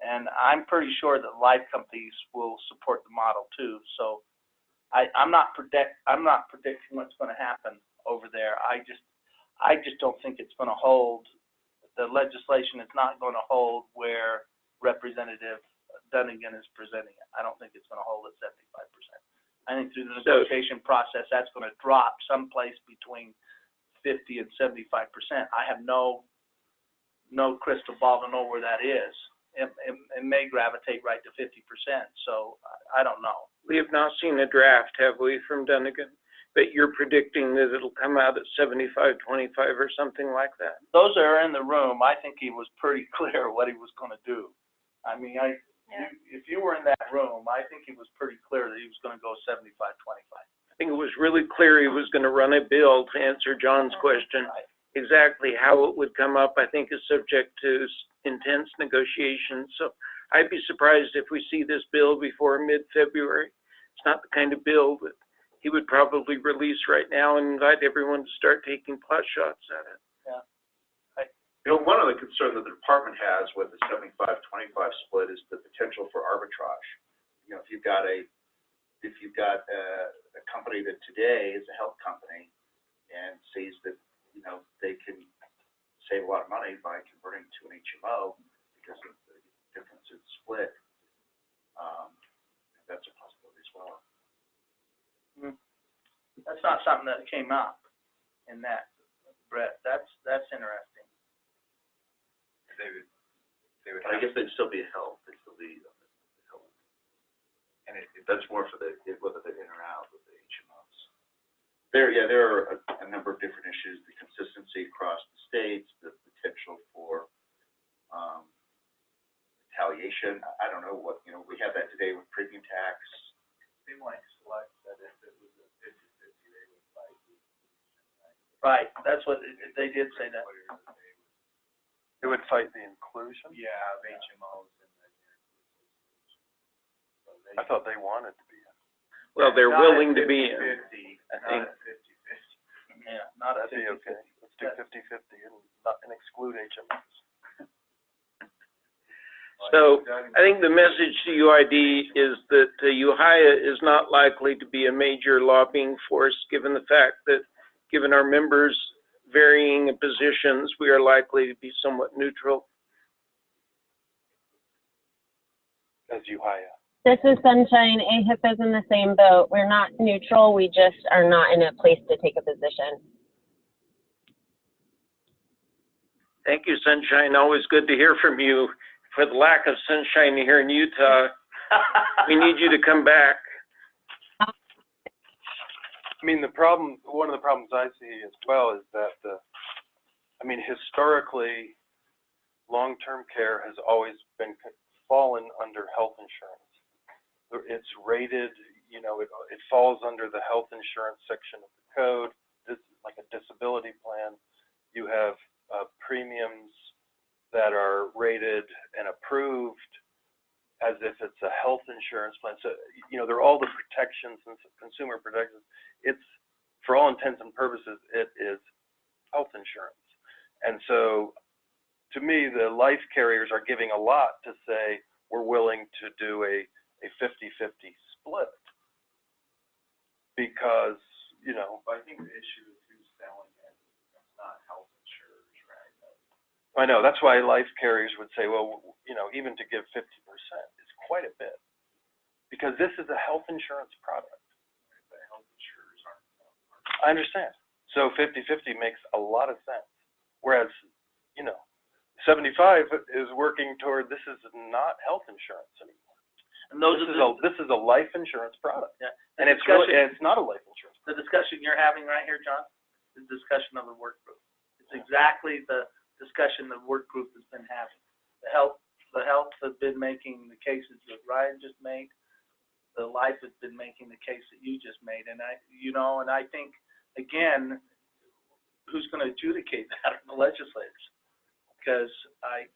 And I'm pretty sure that life companies will support the model too. So I'm not predicting what's going to happen over there. I just don't think it's going to hold. The legislation is not going to hold where Representative Dunnigan is presenting it. I don't think it's going to hold at 75%. I think through the negotiation process, that's going to drop someplace between 50 and 75%. I have no crystal ball to know where that is. It may gravitate right to 50%. So I don't know. We have not seen a draft, have we, from Dunnigan? But you're predicting that it'll come out at 75-25 or something like that? Those that are in the room, I think he was pretty clear what he was going to do. I mean, if you were in that room, I think he was pretty clear that he was going to go 75-25. I think it was really clear he was going to run a bill to answer John's question. Right. Exactly how it would come up, I think, is subject to intense negotiations. So I'd be surprised if we see this bill before mid-February. It's not the kind of bill that he would probably release right now and invite everyone to start taking pot shots at it. Yeah. You know, one of the concerns that the department has with the 75-25 split is the potential for arbitrage. You know, if you've got a company that today is a health company and sees that, you know, they can save a lot of money by converting to an HMO because of the difference in split, that's a possibility as well. That's not something that came up in that, Brett. That's interesting. They would. I guess they'd still be held. They'd still be held. And that's more for whether they're in or out with the HMOs. There are a number of different issues: the consistency across the states, the potential for retaliation. I don't know what, you know. We have that today with premium tax. Seemed like Select said if it was a 50-50, they would fight. Right. That's what they did say that. It would fight the inclusion? Yeah, of HMOs in the I thought they wanted to be in. Well, they're Not willing at to be in. 50-50, I not think. at 50-50. Yeah, not at That'd be 50-50. okay. Let's do 50-50 and exclude HMOs. So I think the message to UID is that Uhia is not likely to be a major lobbying force, given the fact that, given our members' varying positions, we are likely to be somewhat neutral. As Uhia. This is Sunshine. AHIP is in the same boat. We're not neutral. We just are not in a place to take a position. Thank you, Sunshine. Always good to hear from you. For the lack of sunshine here in Utah, we need you to come back. I mean, one of the problems I see as well is that historically, long-term care has always been fallen under health insurance. It's rated, it falls under the health insurance section of the code. It's like a disability plan. You have premiums that are rated and approved as if it's a health insurance plan. So, there are all the protections and consumer protections. It's, for all intents and purposes, it is health insurance. And so, to me, the life carriers are giving a lot to say we're willing to do a 50-50 split. Because, I think the issue is who's selling it. It's not health insurers, right? I know, that's why life carriers would say, well, even to give 50% is quite a bit. Because this is a health insurance product. The health insurers aren't. I understand. So 50-50 makes a lot of sense. Whereas, 75 is working toward, this is not health insurance anymore. And This is a life insurance product. Yeah. And it's not a life insurance product. The discussion you're having right here, John, is the discussion of the work group. It's exactly the discussion the work group has been having. The health has been making the cases that Ryan just made. The life has been making the case that you just made. And I think, again, who's going to adjudicate that are the legislators. Because I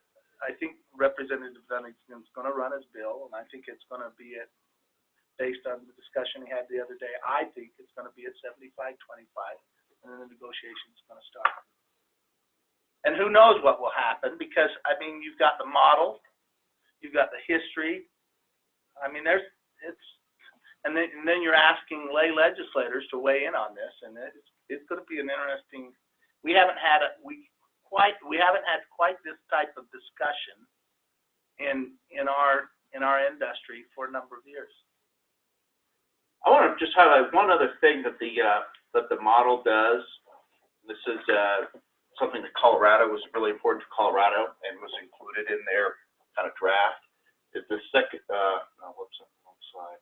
think Representative Dunningston's going to run his bill, and I think it's going to be based on the discussion he had the other day, I think it's going to be at 75-25, and then the negotiations are going to start. And who knows what will happen, because, you've got the model, you've got the history. And then you're asking lay legislators to weigh in on this, and it's going to be an interesting. We haven't had quite this type of discussion in our industry for a number of years. I want to just highlight one other thing that the model does. This is something that Colorado was really important to Colorado and was included in their kind of draft. Is the second? Whoops, wrong slide.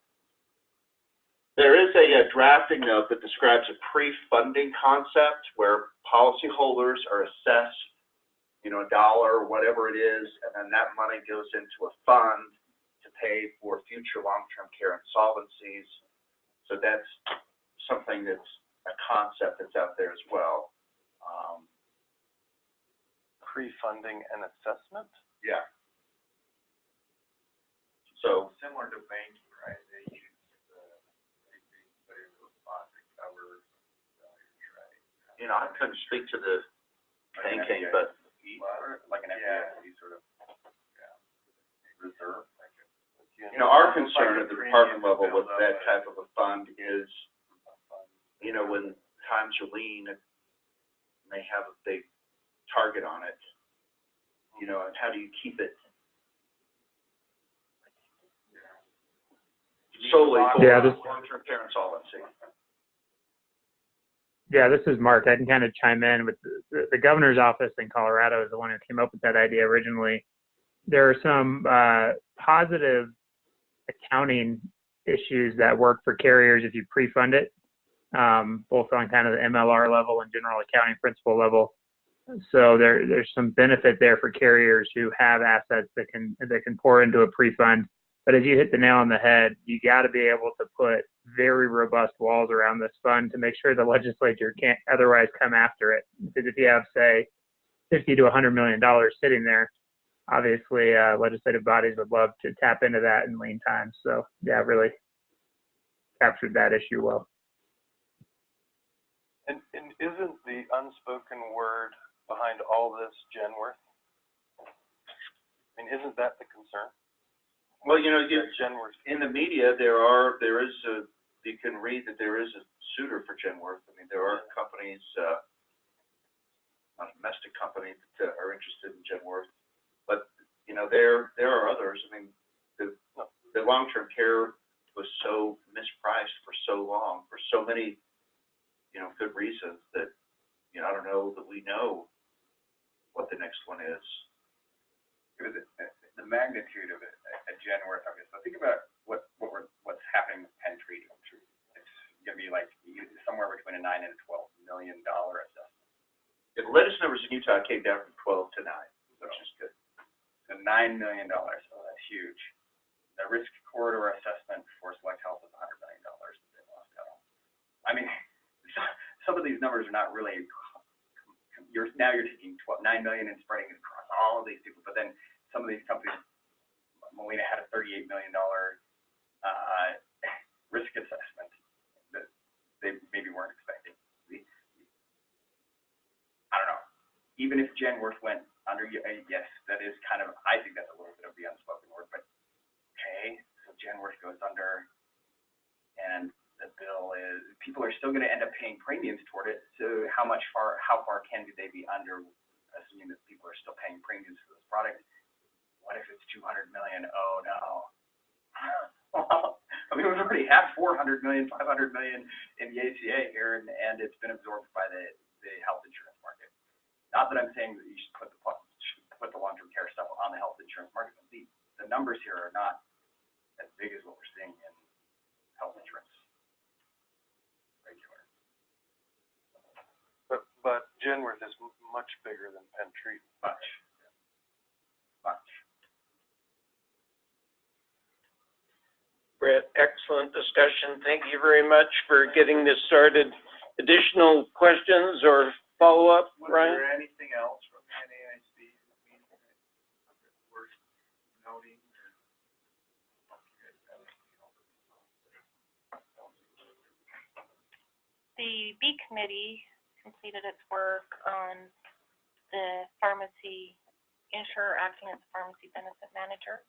There is a drafting note that describes a pre-funding concept where policyholders are assessed, $1 or whatever it is, and then that money goes into a fund to pay for future long-term care insolvencies. So that's something that's a concept that's out there as well. Pre-funding and assessment? Yeah. So Similar to banking, right? They use they put into a fund to cover failures, right? I couldn't speak to the banking, but Like an FDIC sort of reserve. our concern at the department level with that type of a fund is, when times are lean, it may have a big target on it, and how do you keep it solely for long-term care insolvency? Yeah, this is Mark. I can kind of chime in with the governor's office in Colorado is the one who came up with that idea originally. There are some positive accounting issues that work for carriers if you pre-fund it, both on kind of the MLR level and general accounting principle level. So there's some benefit there for carriers who have assets that can pour into a pre-fund. But as you hit the nail on the head, you got to be able to put very robust walls around this fund to make sure the legislature can't otherwise come after it. Because if you have, say, $50 to $100 million sitting there, obviously, legislative bodies would love to tap into that in lean times. So yeah, really captured that issue well. And isn't the unspoken word behind all this Genworth? I mean, isn't that the concern? Well, you know, Genworth. in the media, you can read that there is a suitor for Genworth. I mean, there are companies, domestic companies that are interested in Genworth, but you know, there are others. I mean, the long-term care was so mispriced for so long, for so many, you know, good reasons that, you know, I don't know that we know what the next one is. The magnitude of it at Genworth, okay, so think about what's happening with Penn Treaty. It's gonna be like somewhere between a $9 and $12 million assessment. The latest numbers in Utah came down from 12 to 9, which is good. So $9 million, so that's huge. The risk corridor assessment for Select Health is $100 million that they lost out on. I mean, some of these numbers are not really. You're taking $9 million and spreading it across all of these people, but then some of these companies, Molina had a $38 million risk assessment that they maybe weren't expecting. I don't know. Even if Genworth went under, yes, that is kind of, I think that's a little bit of the unspoken word, but okay, so Genworth goes under, and the bill is, people are still going to end up paying premiums toward it. So how far can they be under, assuming that people are still paying premiums for this product? What if it's 200 million? Oh no. Well, I mean, we've already had 400 million, 500 million in the ACA here, and it's been absorbed by the health insurance market. Not that I'm saying that you should put the long-term care stuff on the health insurance market, but the numbers here are not as big as what we're seeing in health insurance. But Genworth is much bigger than Penn Treaty. Much. Brett, excellent discussion. Thank you very much for getting this started. Additional questions or follow-up, Ryan? Was there anything else from the NAIC meeting that worth noting? The B committee completed its work on the pharmacy insurer acting as a pharmacy benefit manager.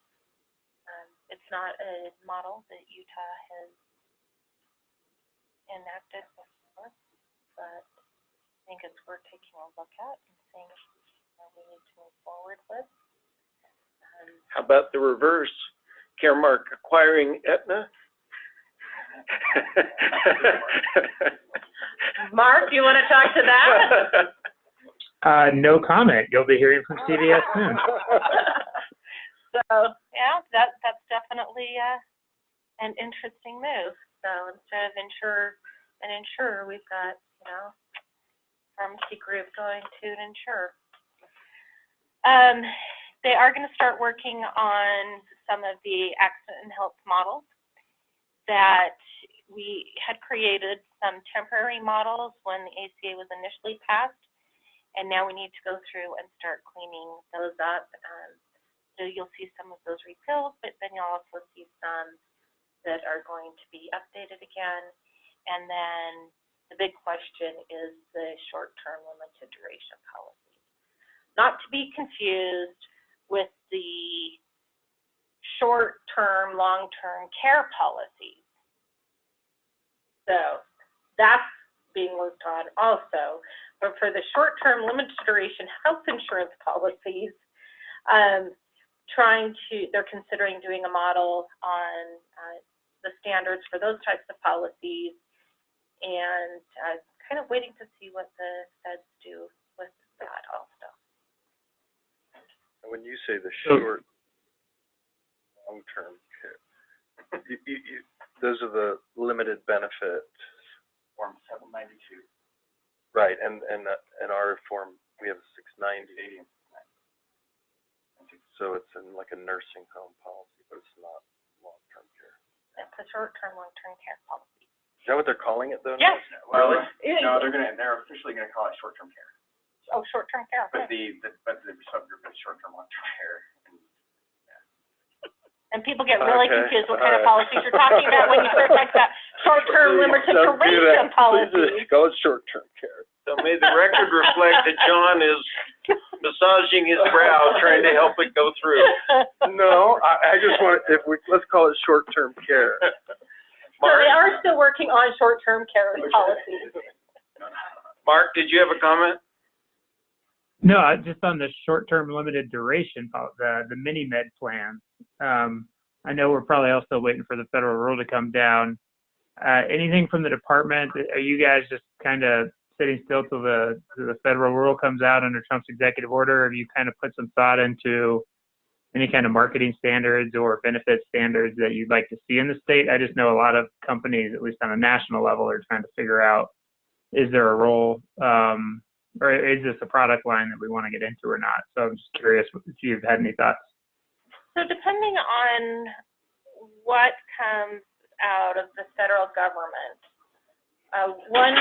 It's not a model that Utah has enacted before, but I think it's worth taking a look at and seeing if we need to move forward with. How about the reverse? Caremark acquiring Aetna? Mark, do you want to talk to that? No comment. You'll be hearing from CVS soon. So yeah, that's definitely an interesting move. So instead of an insurer, we've got, you know, pharmacy group going to an insurer. They are going to start working on some of the accident and health models that we had created, some temporary models when the ACA was initially passed, and now we need to go through and start cleaning those up. So you'll see some of those repealed, but then you'll also see some that are going to be updated again. And then the big question is the short-term limited duration policy. Not to be confused with the short-term, long-term care policies. So that's being worked on also. But for the short-term limited duration health insurance policies, they're considering doing a model on the standards for those types of policies, and kind of waiting to see what the feds do with that also. When you say the short, long-term care, those are the limited benefit. Form 792. Right, and our form, we have a 690. So it's in like a nursing home policy, but it's not long-term care. It's a short-term, long-term care policy. Is that what they're calling it though? Yes. Well, no, they're officially gonna call it short-term care. Oh, short-term care. But the subgroup is short-term, long-term care. And people get really Okay, confused what kind of all right. policies you're talking about when you start talking about short-term limited Don't do duration that. policies. Please go with short-term care. So may the record reflect that John is massaging his brow, trying to help it go through. No, I just want, let's call it short-term care. So they are still working on short-term care policies. Mark, did you have a comment? No, just on the short-term limited duration, the mini med plan. I know we're probably also waiting for the federal rule to come down. Anything from the department? Are you guys just kind of sitting still till the federal rule comes out under Trump's executive order? Have you kind of put some thought into any kind of marketing standards or benefit standards that you'd like to see in the state? I just know a lot of companies, at least on a national level, are trying to figure out, is there a role, or is this a product line that we want to get into or not? So I'm just curious if you've had any thoughts. So depending on what comes out of the federal government, one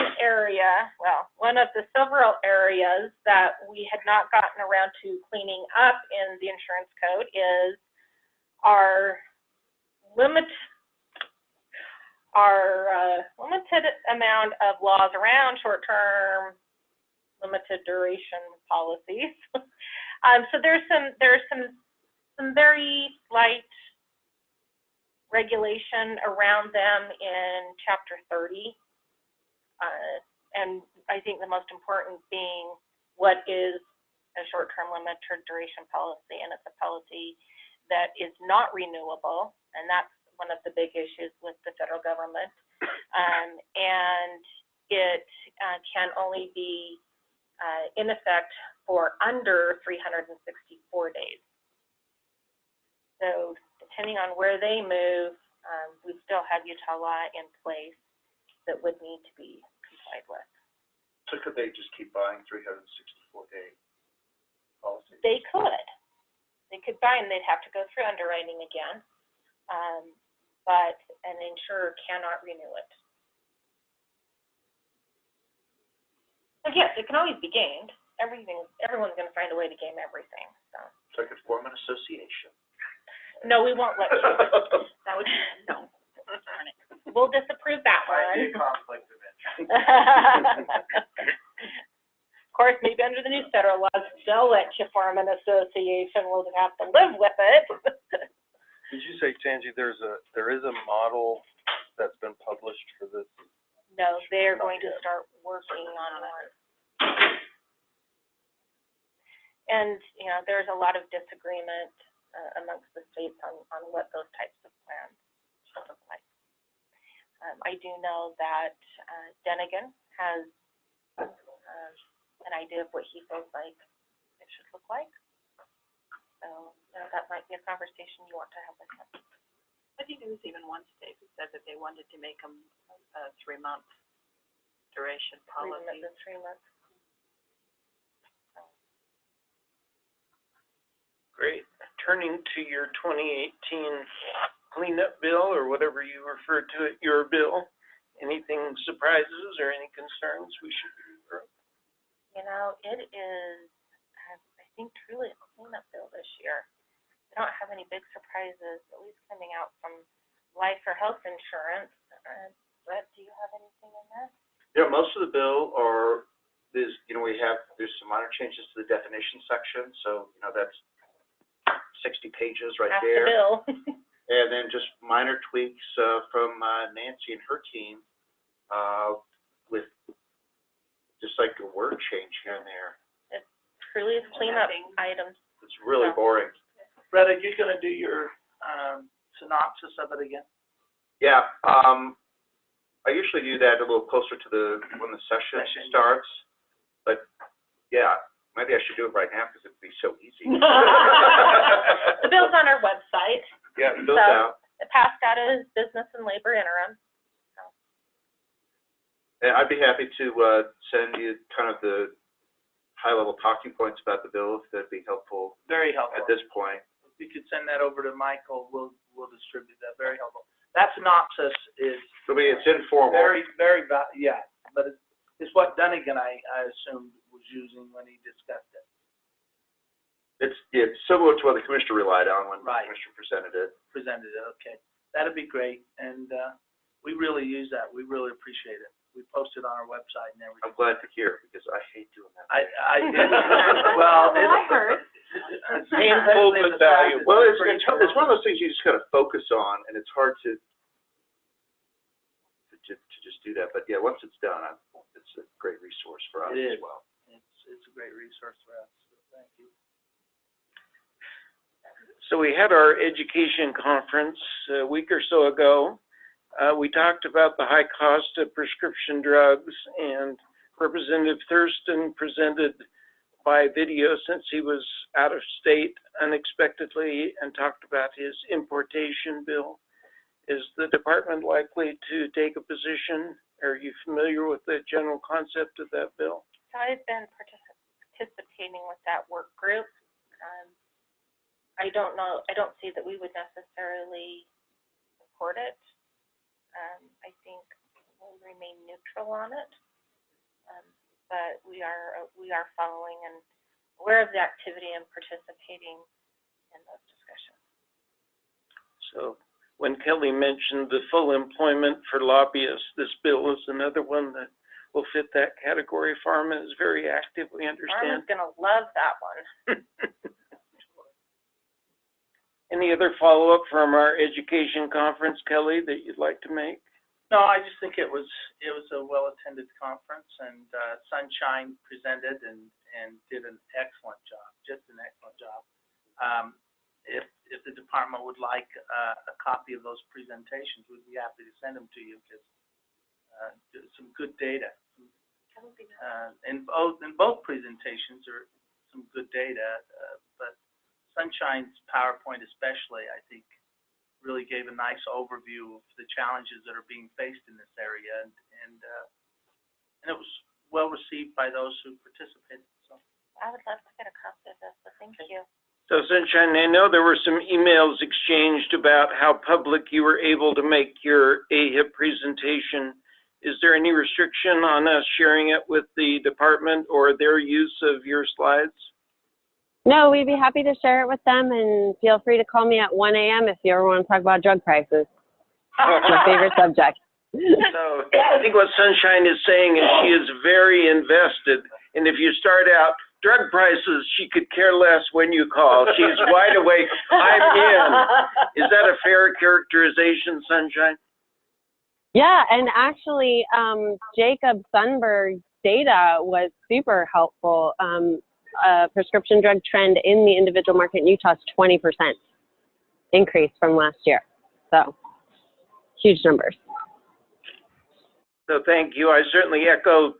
of the several areas that we had not gotten around to cleaning up in the insurance code is our limited amount of laws around short-term limited duration policies. So there's some very light regulation around them in Chapter 30. And I think the most important being what is a short-term limited duration policy, and it's a policy that is not renewable, and that's one of the big issues with the federal government. And it can only be in effect for under 364 days. So depending on where they move, we still have Utah law in place that would need to be complied with. So could they just keep buying 364-day policies? They could. They could buy, and they'd have to go through underwriting again. But an insurer cannot renew it. So yes, it can always be gamed. Everyone's going to find a way to game everything. So I could form an association. No, we won't let you. That would no. We'll disapprove that one. Conflict of interest. Of course, maybe under the new federal laws, they'll let you form an association. We'll have to live with it. Did you say, Tangi, there is a model that's been published for this? No, they're going to start working on one. And, there's a lot of disagreement amongst the states on what those types of plans should look like. I do know that Denigan has an idea of what he feels like it should look like. So that might be a conversation you want to have with him. I think there was even one state who said that they wanted to make them a 3-month duration policy. 3 months. Great. Turning to your 2018 cleanup bill, or whatever you refer to it, your bill, anything surprises or any concerns we should be aware of? It is, I think, truly a cleanup bill this year. I don't have any big surprises, at least coming out from life or health insurance. Brett, do you have anything in there? Yeah, most of the bill there's some minor changes to the definition section, so, that's 60 pages right Half there. the bill. And then just minor tweaks from Nancy and her team with just like a word change here and there. It truly is cleanup items. It's really boring. Brett, are you gonna do your synopsis of it again? Yeah, I usually do that a little closer to when the session starts, but yeah, maybe I should do it right now because it'd be so easy. The bill's on our website. Yeah, the bill's out. It passed out as business and labor interim. And I'd be happy to send you kind of the high-level talking points about the bill if that'd be helpful. Very helpful. At this point. If you could send that over to Michael, we'll distribute that. Very helpful. That synopsis is It's informal. very, but it's what Dunnigan, I assumed, was using when he discussed it. It's similar to what the commissioner relied on when Right. the commissioner presented it. Okay. That'd be great, and, we really use that. We really appreciate it. We post it on our website and everything. I'm glad to hear, because I hate doing that. Well, I heard. it's Painful but valuable. Well, it's one of those things you just gotta focus on, and it's hard to just do that. But yeah, once it's done, it's a great resource for us It as is. well. It's a great resource for us, so thank you. So we had our education conference a week or so ago. We talked about the high cost of prescription drugs, and Representative Thurston presented by video since he was out of state unexpectedly and talked about his importation bill. Is the department likely to take a position? Are you familiar with the general concept of that bill? So I've been participating with that work group. I don't see that we would necessarily support it. I think we'll remain neutral on it. But we are following and aware of the activity and participating in those discussions. So when Kelly mentioned the full employment for lobbyists, this bill is another one that will fit that category. Pharma is very active, we understand. Arma's gonna love that one. Any other follow-up from our education conference, Kelly, that you'd like to make? No, I just think it was a well-attended conference, and Sunshine presented and did an excellent job, just an excellent job. If the department would like a copy of those presentations, we'd be happy to send them to you, because some good data. In both presentations are some good data, but Sunshine's PowerPoint especially, I think, really gave a nice overview of the challenges that are being faced in this area, and it was well received by those who participated. So I would love to get a copy of this, so thank you. So Sunshine, I know there were some emails exchanged about how public you were able to make your AHIP presentation. Is there any restriction on us sharing it with the department or their use of your slides? No, we'd be happy to share it with them, and feel free to call me at 1 a.m. if you ever want to talk about drug prices. My favorite subject. So I think what Sunshine is saying is she is very invested, and if you start out drug prices, she could care less when you call. She's wide awake. I'm in. Is that a fair characterization, Sunshine? Yeah, and actually, Jacob Sundberg's data was super helpful. Prescription drug trend in the individual market in Utah is 20% increase from last year. So, huge numbers. So thank you. I certainly echo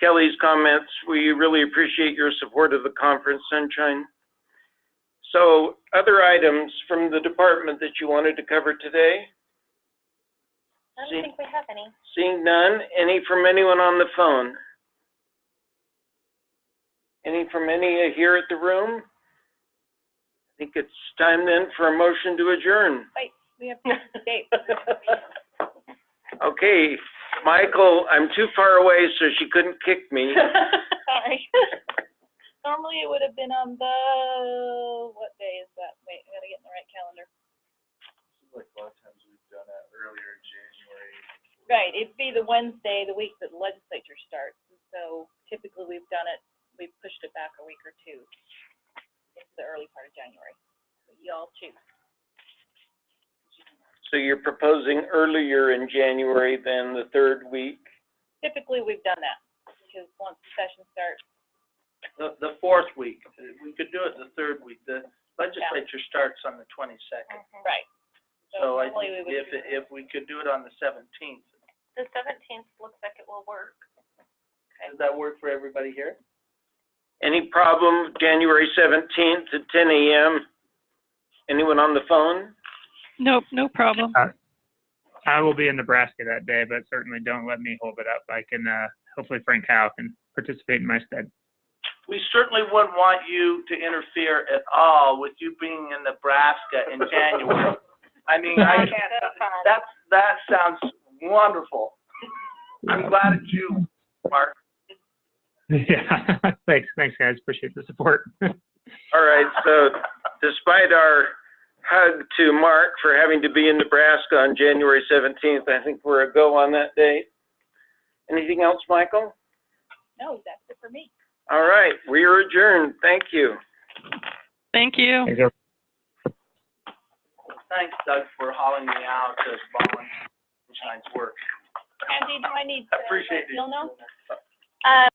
Kelly's comments. We really appreciate your support of the conference, Sunshine. So other items from the department that you wanted to cover today? I don't think we have any. Seeing none. Any from anyone on the phone? Any from any here at the room? I think it's time then for a motion to adjourn. Wait, we have to date. Okay, Michael, I'm too far away, so she couldn't kick me. Sorry. Normally it would have been on the, what day is that? Wait, I gotta get in the right calendar. Seems like a lot of times we've done that earlier in January. Right, it'd be the Wednesday, the week that the legislature starts. And so typically we've pushed it back a week or two into the early part of January. So y'all choose. So you're proposing earlier in January than the third week? Typically we've done that, because once the session starts. the fourth week, we could do it the third week. The legislature starts on the 22nd. Right. So I normally think we would do if we could do it on the 17th, The 17th looks like it will work. does that work for everybody here? Any problem January 17th at 10 a.m.? Anyone on the phone? Nope, no problem. I will be in Nebraska that day, but certainly don't let me hold it up. I can, hopefully Frank Howe can participate in my stead. We certainly wouldn't want you to interfere at all with you being in Nebraska in January. I mean, I can't, that sounds wonderful. I'm glad it's you, Mark. Yeah, thanks guys. Appreciate the support. All right, so despite our hug to Mark for having to be in Nebraska on January 17th, I think we're a go on that date. Anything else, Michael? No, that's it for me. All right, we are adjourned. Thank you. Thank you. Thanks, everyone. Thanks, Doug, for hauling me out to Baldwin. Tonight's work. Andy, do I need to I appreciate let Bill know? Um,